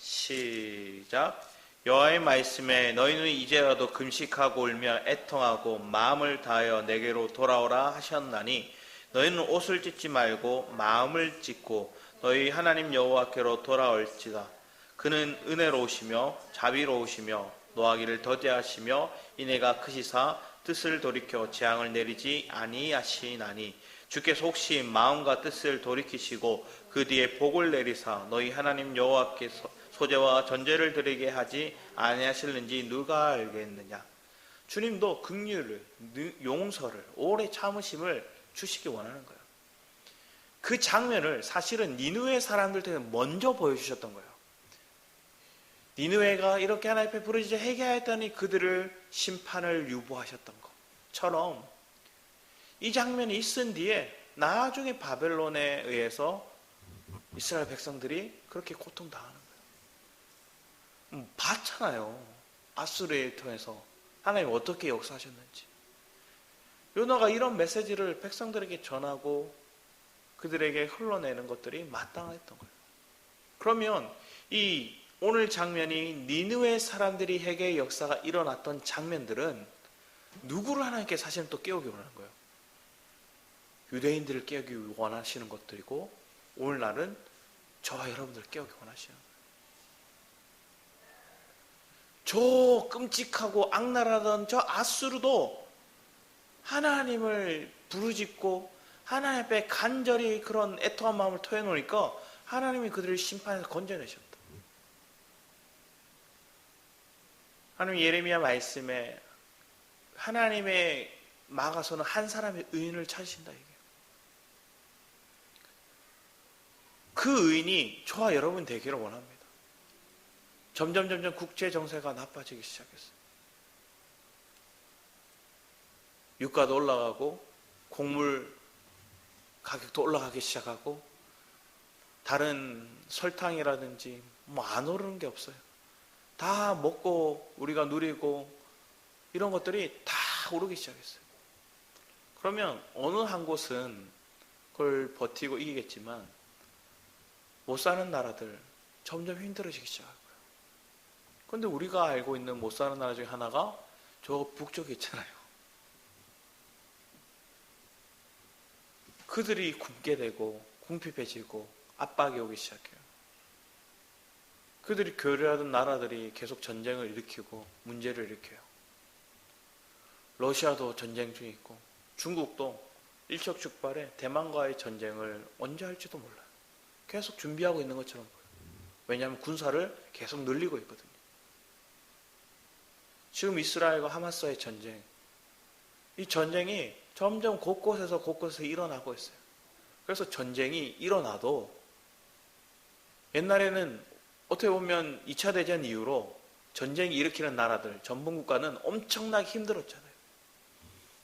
시작. 여호와의 말씀에 너희는 이제라도 금식하고 울며 애통하고 마음을 다하여 내게로 돌아오라 하셨나니 너희는 옷을 찢지 말고 마음을 찢고 너희 하나님 여호와께로 돌아올지다. 그는 은혜로우시며 자비로우시며 노하기를 더디하시며 인애가 크시사 뜻을 돌이켜 재앙을 내리지 아니하시나니 주께서 혹시 마음과 뜻을 돌이키시고 그 뒤에 복을 내리사 너희 하나님 여호와께 소재와 전제를 드리게 하지 아니하실는지 누가 알겠느냐. 주님도 긍휼을, 용서를, 오래 참으심을 주시기 원하는 거예요. 그 장면을 사실은 니느웨 사람들한테 먼저 보여주셨던 거예요. 니느웨가 이렇게 하나님 앞에 부르짖어 회개하였더니 그들을 심판을 유보하셨던 것처럼 이 장면이 있은 뒤에 나중에 바벨론에 의해서 이스라엘 백성들이 그렇게 고통당하는 거예요. 봤잖아요. 아수르를 통해서 하나님 어떻게 역사하셨는지. 요나가 이런 메시지를 백성들에게 전하고 그들에게 흘러내는 것들이 마땅했던 거예요. 그러면 이 오늘 장면이 니느웨 사람들이 회개의 역사가 일어났던 장면들은 누구를 하나님께 사실은 또 깨우기 원하는 거예요. 유대인들을 깨우기 원하시는 것들이고 오늘날은 저와 여러분들을 깨우기 원하시는 거예요. 저 끔찍하고 악랄하던 저 아수르도 하나님을 부르짖고 하나님 앞에 간절히 그런 애통한 마음을 토해놓으니까 하나님이 그들을 심판해서 건져내셨다. 하나님 예레미야 말씀에 하나님의 막아서는 한 사람의 의인을 찾으신다 이게. 그 의인이 저와 여러분 되기를 원합니다. 점점 국제 정세가 나빠지기 시작했어요. 유가도 올라가고 곡물 가격도 올라가기 시작하고 다른 설탕이라든지 뭐 안 오르는 게 없어요. 다 먹고 우리가 누리고 이런 것들이 다 오르기 시작했어요. 그러면 어느 한 곳은 그걸 버티고 이기겠지만 못 사는 나라들 점점 힘들어지기 시작할 거예요. 그런데 우리가 알고 있는 못 사는 나라 중에 하나가 저 북쪽에 있잖아요. 그들이 굶게 되고 궁핍해지고 압박이 오기 시작해요. 그들이 교류하던 나라들이 계속 전쟁을 일으키고 문제를 일으켜요. 러시아도 전쟁 중에 있고 중국도 일촉즉발의 대만과의 전쟁을 언제 할지도 몰라요. 계속 준비하고 있는 것처럼 보여요. 왜냐하면 군사를 계속 늘리고 있거든요. 지금 이스라엘과 하마스의 전쟁, 이 전쟁이 점점 곳곳에서 일어나고 있어요. 그래서 전쟁이 일어나도 옛날에는 어떻게 보면 2차 대전 이후로 전쟁이 일으키는 나라들, 전범국가는 엄청나게 힘들었잖아요.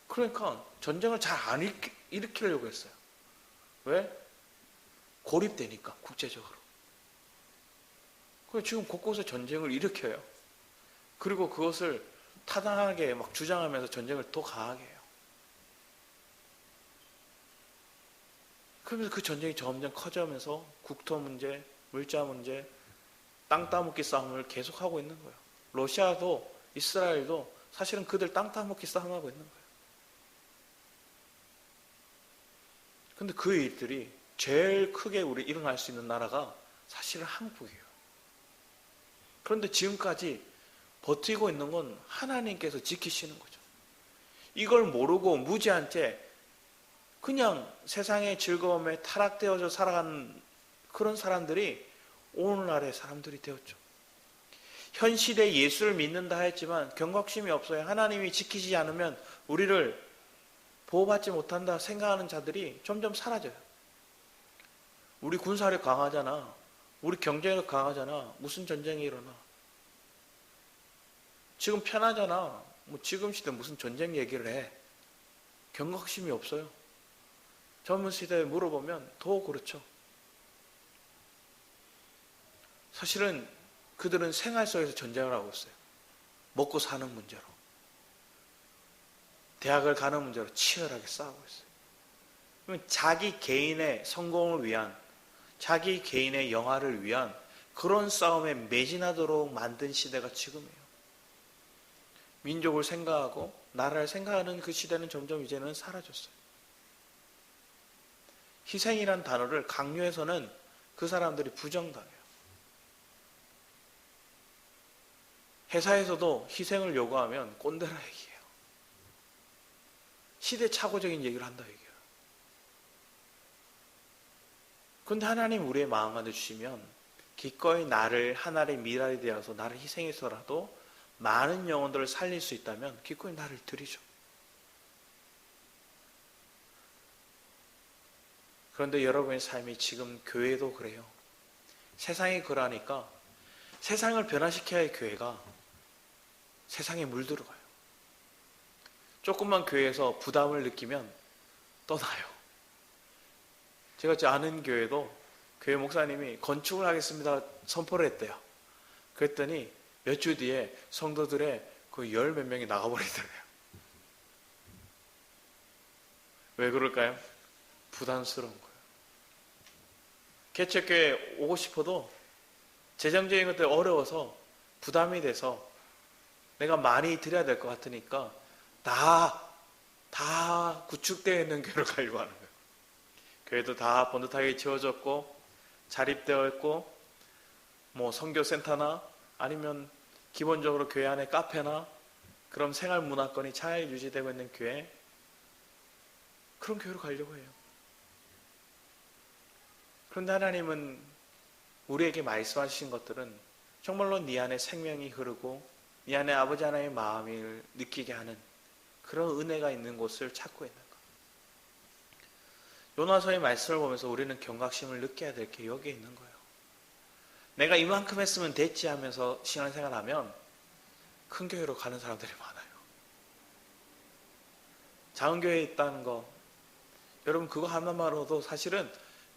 그러니까 전쟁을 잘 안 일으키려고 했어요. 왜? 고립되니까 국제적으로. 그래서 지금 곳곳에 전쟁을 일으켜요. 그리고 그것을 타당하게 막 주장하면서 전쟁을 더 강하게 해요. 그러면서 그 전쟁이 점점 커져가면서 국토 문제, 물자 문제, 땅 따먹기 싸움을 계속하고 있는 거예요. 러시아도 이스라엘도 사실은 그들 땅 따먹기 싸움하고 있는 거예요. 근데 그 일들이 제일 크게 우리 일어날 수 있는 나라가 사실은 한국이에요. 그런데 지금까지 버티고 있는 건 하나님께서 지키시는 거죠. 이걸 모르고 무지한 채 그냥 세상의 즐거움에 타락되어서 살아가는 그런 사람들이 오늘날의 사람들이 되었죠. 현 시대에 예수를 믿는다 했지만 경각심이 없어요. 하나님이 지키지 않으면 우리를 보호받지 못한다 생각하는 자들이 점점 사라져요. 우리 군사력 강하잖아. 우리 경제력 강하잖아. 무슨 전쟁이 일어나. 지금 편하잖아. 뭐 지금 시대 무슨 전쟁 얘기를 해. 경각심이 없어요. 젊은 시대에 물어보면 더 그렇죠. 사실은 그들은 생활 속에서 전쟁을 하고 있어요. 먹고 사는 문제로. 대학을 가는 문제로 치열하게 싸우고 있어요. 그러면 자기 개인의 성공을 위한, 자기 개인의 영화를 위한 그런 싸움에 매진하도록 만든 시대가 지금이에요. 민족을 생각하고 나라를 생각하는 그 시대는 점점 이제는 사라졌어요. 희생이란 단어를 강요해서는 그 사람들이 부정당해요. 회사에서도 희생을 요구하면 꼰대라 얘기해요. 시대착오적인 얘기를 한다 얘기해요. 그런데 하나님 우리의 마음 안에 주시면 기꺼이 나를 하나의 미랄이 되어서 나를 희생해서라도 많은 영혼들을 살릴 수 있다면 기꺼이 나를 드리죠. 그런데 여러분의 삶이 지금 교회도 그래요. 세상이 그러니까 세상을 변화시켜야 할 교회가 세상에 물들어가요. 조금만 교회에서 부담을 느끼면 떠나요. 제가 아는 교회도 교회 목사님이 건축을 하겠습니다 선포를 했대요. 그랬더니 몇 주 뒤에 성도들의 그 열 몇 명이 나가버리더래요. 왜 그럴까요? 부담스러운 거예요. 개척교회 오고 싶어도 재정적인 것들이 어려워서 부담이 돼서 내가 많이 드려야 될 것 같으니까 다 구축되어 있는 교회로 가려고 하는 거예요. 교회도 다 번듯하게 지어졌고 자립되어 있고 뭐 선교센터나 아니면 기본적으로 교회 안에 카페나 그런 생활 문화권이 잘 유지되고 있는 교회, 그런 교회로 가려고 해요. 그런데 하나님은 우리에게 말씀하신 것들은 정말로 네 안에 생명이 흐르고 네 안에 아버지 하나님의 마음을 느끼게 하는 그런 은혜가 있는 곳을 찾고 있는 것. 요나서의 말씀을 보면서 우리는 경각심을 느껴야 될 게 여기에 있는 거예요. 내가 이만큼 했으면 됐지 하면서 신앙생활하면 큰 교회로 가는 사람들이 많아요. 작은 교회에 있다는 거, 여러분 그거 하나만으로도 사실은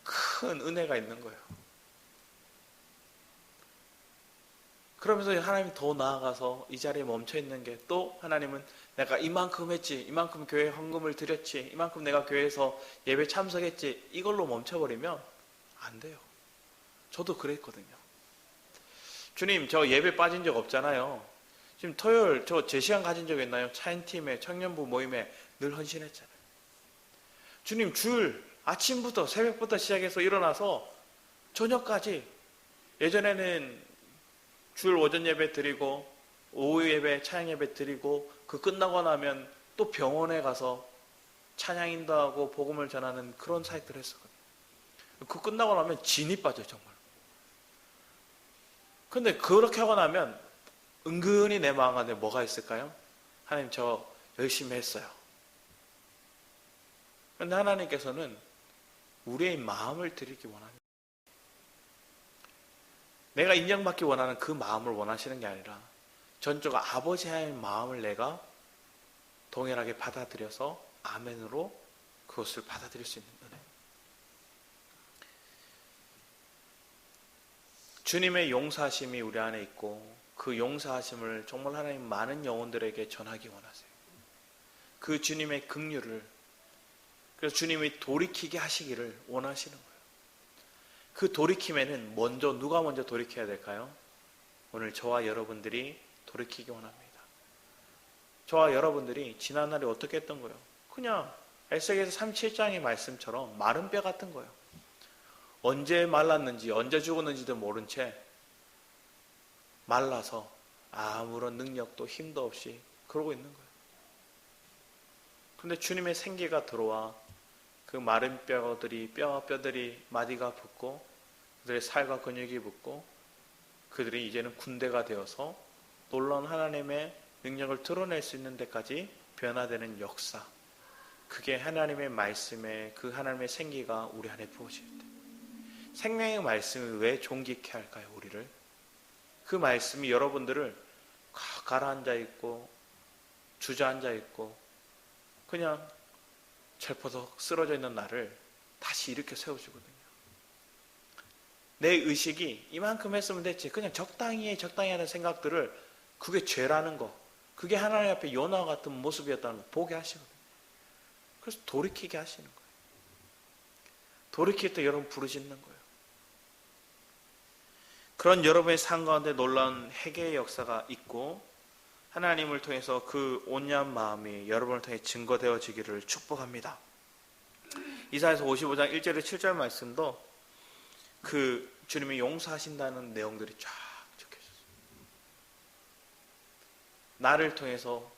큰 은혜가 있는 거예요. 그러면서 하나님이 더 나아가서 이 자리에 멈춰 있는 게, 또 하나님은 내가 이만큼 했지, 이만큼 교회에 헌금을 드렸지, 이만큼 내가 교회에서 예배 참석했지, 이걸로 멈춰버리면 안 돼요. 저도 그랬거든요. 주님, 저 예배 빠진 적 없잖아요. 지금 토요일 저 제 시간 가진 적 있나요? 차인팀에 청년부 모임에 늘 헌신했잖아요. 주님, 주일 아침부터 새벽부터 시작해서 일어나서 저녁까지, 예전에는 주일 오전 예배 드리고 오후 예배 찬양 예배 드리고 그 끝나고 나면 또 병원에 가서 찬양 인도하고 복음을 전하는 그런 사역들을 했었거든요. 그 끝나고 나면 진이 빠져요, 정말. 근데 그렇게 하고 나면 은근히 내 마음 안에 뭐가 있을까요? 하나님, 저 열심히 했어요. 그런데 하나님께서는 우리의 마음을 드리기 원합니다. 내가 인정받기 원하는 그 마음을 원하시는 게 아니라 전적으로 아버지 하나님의 마음을 내가 동일하게 받아들여서 아멘으로 그것을 받아들일 수 있는 은혜. 주님의 용서하심이 우리 안에 있고 그 용서하심을 정말 하나님 많은 영혼들에게 전하기 원하세요. 그 주님의 긍휼을, 그래서 주님이 돌이키게 하시기를 원하시는 거예요. 그 돌이킴에는 누가 먼저 돌이켜야 될까요? 오늘 저와 여러분들이 돌이키기 원합니다. 저와 여러분들이 지난날에 어떻게 했던 거예요? 그냥 에스겔서 37장의 말씀처럼 마른 뼈 같은 거예요. 언제 말랐는지 언제 죽었는지도 모른 채 말라서 아무런 능력도 힘도 없이 그러고 있는 거예요. 그런데 주님의 생기가 들어와 그 마른 뼈들이 마디가 붙고 그들의 살과 근육이 붙고 그들이 이제는 군대가 되어서 놀라운 하나님의 능력을 드러낼 수 있는 데까지 변화되는 역사, 그게 하나님의 말씀에 그 하나님의 생기가 우리 안에 부어질 때, 생명의 말씀이 왜 존귀케 할까요? 우리를, 그 말씀이 여러분들을 가라앉아 있고 주저앉아 있고 그냥 철퍼덕 쓰러져 있는 나를 다시 일으켜 세워주거든요. 내 의식이 이만큼 했으면 됐지, 그냥 적당히 하는 생각들을, 그게 죄라는 거, 그게 하나님 앞에 요나와 같은 모습이었다는 거 보게 하시거든요. 그래서 돌이키게 하시는 거예요. 돌이킬 때 여러분 부르짖는 거예요. 그런 여러분의 삶 가운데 놀라운 회개의 역사가 있고 하나님을 통해서 그 온유한 마음이 여러분을 통해 증거되어지기를 축복합니다. 이사야서 55장 1절에 7절 말씀도 그 주님이 용서하신다는 내용들이 쫙 적혀있었어요. 나를 통해서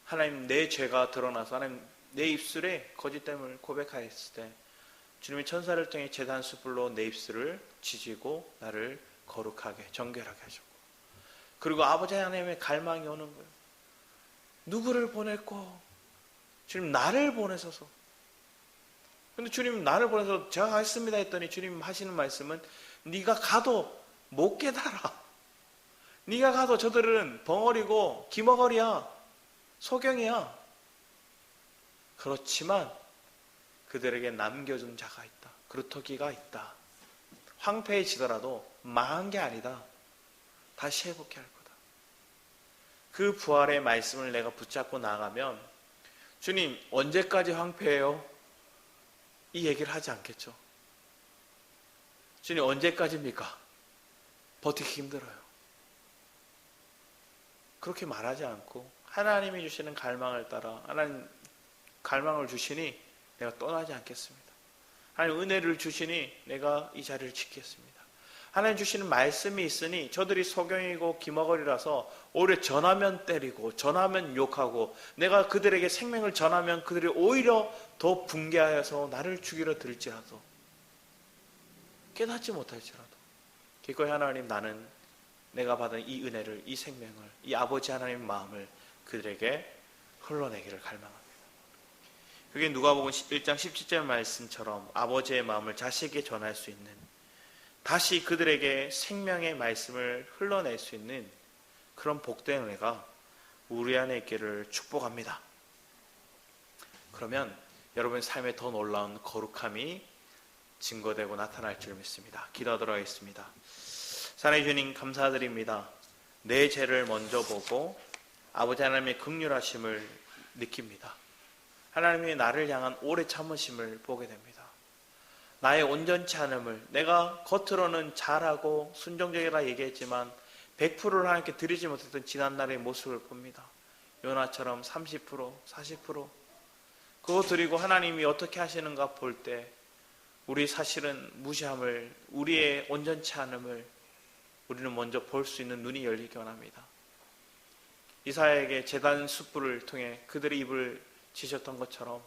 하나님 내 죄가 드러나서 하나님 내 입술에 거짓됨을 고백하였을 때 주님이 천사를 통해 제단 숯불로 내 입술을 지지고 나를 거룩하게 정결하게 하셨고, 그리고 아버지 하나님의 갈망이 오는 거예요. 누구를 보냈고? 주님 나를 보내소서. 근데 주님 나를 보내서 제가 가겠습니다 했더니 주님 하시는 말씀은 네가 가도 못 깨달아. 네가 가도 저들은 벙어리고 기머거리야, 소경이야. 그렇지만 그들에게 남겨준 자가 있다. 그루터기가 있다. 황폐해지더라도 망한 게 아니다. 다시 회복해 할 거다. 그 부활의 말씀을 내가 붙잡고 나가면 주님 언제까지 황폐해요? 이 얘기를 하지 않겠죠. 주님 언제까지입니까? 버티기 힘들어요. 그렇게 말하지 않고 하나님이 주시는 갈망을 따라 하나님 갈망을 주시니 내가 떠나지 않겠습니다. 하나님 은혜를 주시니 내가 이 자리를 지키겠습니다. 하나님 주시는 말씀이 있으니 저들이 소경이고 기머거리라서 오히려 전하면 때리고 전하면 욕하고 내가 그들에게 생명을 전하면 그들이 오히려 더 붕괴하여서 나를 죽이려 들지라도 깨닫지 못할지라도 기꺼이 하나님 나는 내가 받은 이 은혜를, 이 생명을, 이 아버지 하나님의 마음을 그들에게 흘러내기를 갈망합니다. 그게 누가복음 1장 17절 말씀처럼 아버지의 마음을 자식에게 전할 수 있는, 다시 그들에게 생명의 말씀을 흘러낼 수 있는 그런 복된 은혜가 우리 안에 있기를 축복합니다. 그러면 여러분의 삶에 더 놀라운 거룩함이 증거되고 나타날 줄 믿습니다. 기도하도록 하겠습니다. 사랑해 주님 감사드립니다. 내 죄를 먼저 보고 아버지 하나님의 긍휼하심을 느낍니다. 하나님이 나를 향한 오래 참으심을 보게 됩니다. 나의 온전치 않음을, 내가 겉으로는 잘하고 순종적이라 얘기했지만 100%를 하나님께 드리지 못했던 지난날의 모습을 봅니다. 요나처럼 30%, 40% 그거 드리고 하나님이 어떻게 하시는가 볼 때 우리 사실은 무시함을, 우리의 온전치 않음을 우리는 먼저 볼 수 있는 눈이 열리기 원합니다. 이사야에게 제단 숯불을 통해 그들의 입을 지셨던 것처럼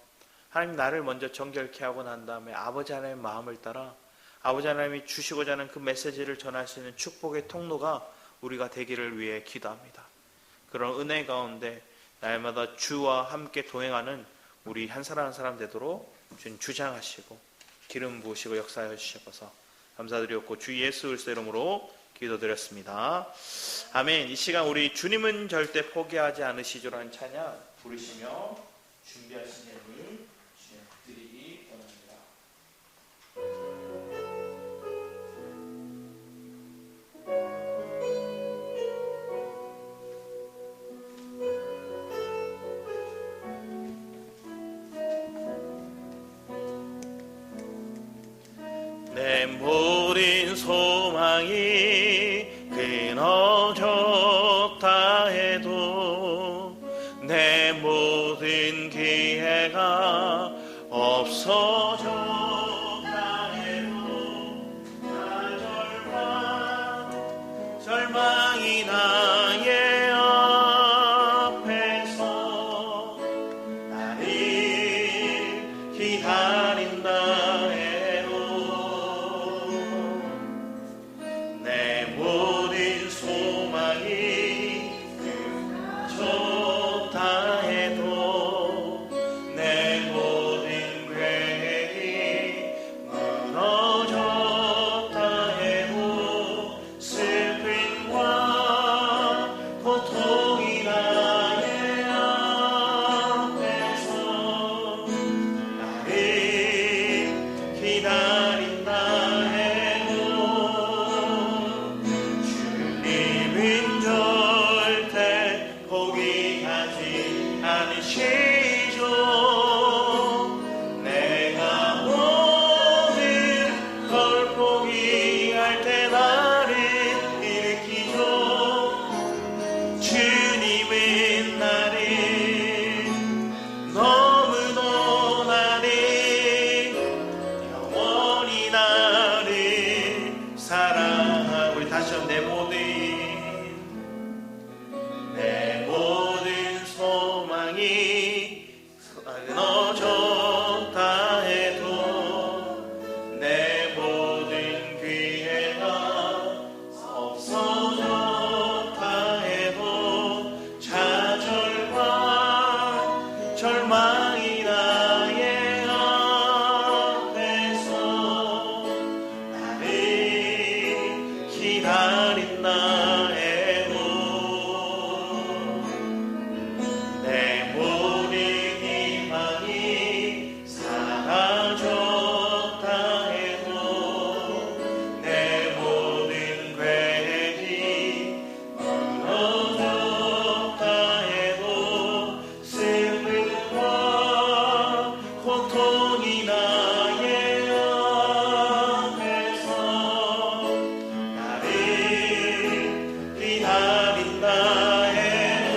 하나님 나를 먼저 정결케 하고 난 다음에 아버지 하나님의 마음을 따라 아버지 하나님이 주시고자 하는 그 메시지를 전할 수 있는 축복의 통로가 우리가 되기를 위해 기도합니다. 그런 은혜 가운데 날마다 주와 함께 동행하는 우리 한 사람 한 사람 되도록 주님 주장하시고 기름 부으시고 역사해 주셔서 감사드렸고 주 예수 그리스도의 이름으로 기도드렸습니다. 아멘. 이 시간 우리 주님은 절대 포기하지 않으시죠라는 찬양 부르시며 준비하신 예물 드리기 원합니다. 내 모든 소망이 끊어졌다 해도 내 모든 기회가 없어졌다 해도 나 절망이 나의 앞에서 나를 기다린다 해도 내 모든 소망이 좋다 해도 내 모든 계획이 무너졌다 해도 슬픔과 고통이 나의 앞에서 나를 기다린다 해도 주님은 절대 포기하지 않으시죠. 내가 모든 걸 포기할 때 나를 일으키죠. 주님은 나를 너무도 나를 희망이 끊어졌다 해도 내 모든 기회가 없어졌다 해도 좌절과 절망이 나의 앞에서 나를 기다린다 해도 내 모든 희망이 사라졌다 해도 내 모든 계획이 무너졌다 해도 슬픔과 고통이 나의 앞에서 나를 기다린다 해도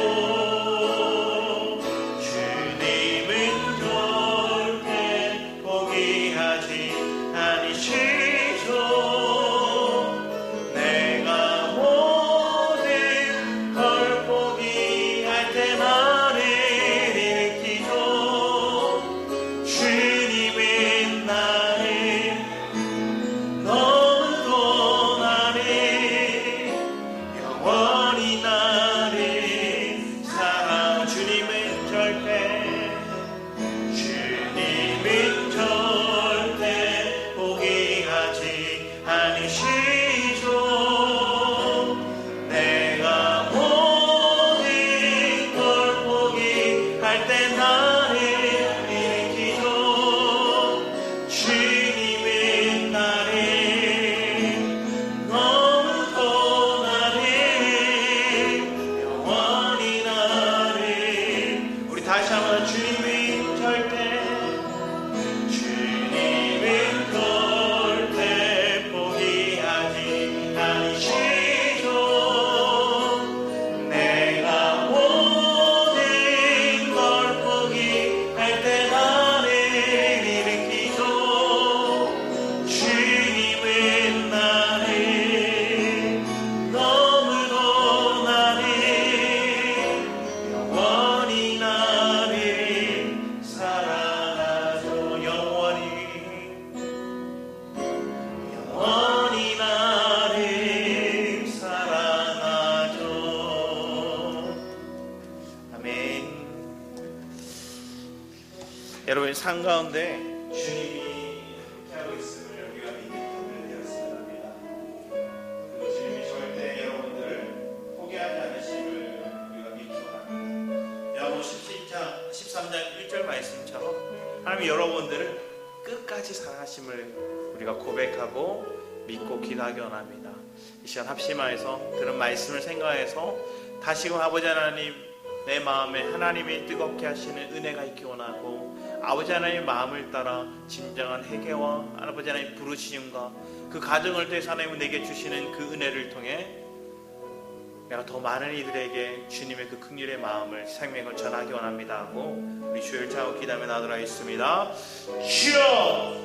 주님은 절대 포기하지 않으시죠. 내가 모든 걸 포기할 때 나를 일으키죠. 주님은 나를 너무도 나를 영원히 나를 사랑 주님은 절대 포기하지 않으시죠. 내가 모든 걸 포기할 때 나를 일으키죠. 주님은 나를 너무도 나를 영원히 나를 우리 다시 한번 주님은 절대 포기하지 않으시죠. 내가 모든 걸 포기할 때 나를 일으키죠. 주님은 나를 너무도 나를 영원히 나를 사랑하죠. 영원히 나를 사랑하죠. 아멘. 여러분 삶 가운데 주님이 함께하고 있음을 우리가 믿는 분들 되었으면 합니다. 그리고 주님이 절대 여러분들을 포기하지 않으심을 우리가 믿기 원합니다. 야고보 13장 1절 말씀처럼 하나님이 여러분들을 끝까지 사랑하심을 우리가 고백하고 믿고 기도하기 원합니다. 이 시간 합심하여서 들은 말씀을 생각해서 다시금 아버지 하나님 내 마음에 하나님이 뜨겁게 하시는 은혜가 있기 원하고 아버지 하나님의 마음을 따라 진정한 회개와 아버지 하나님 부르심과 그 가정을 통해서 하나님은 내게 주시는 그 은혜를 통해 내가 더 많은 이들에게 주님의 그 긍휼의 마음을 생명을 전하기 원합니다 하고 우리 주를 차고 기도하며 나아가겠습니다. 주여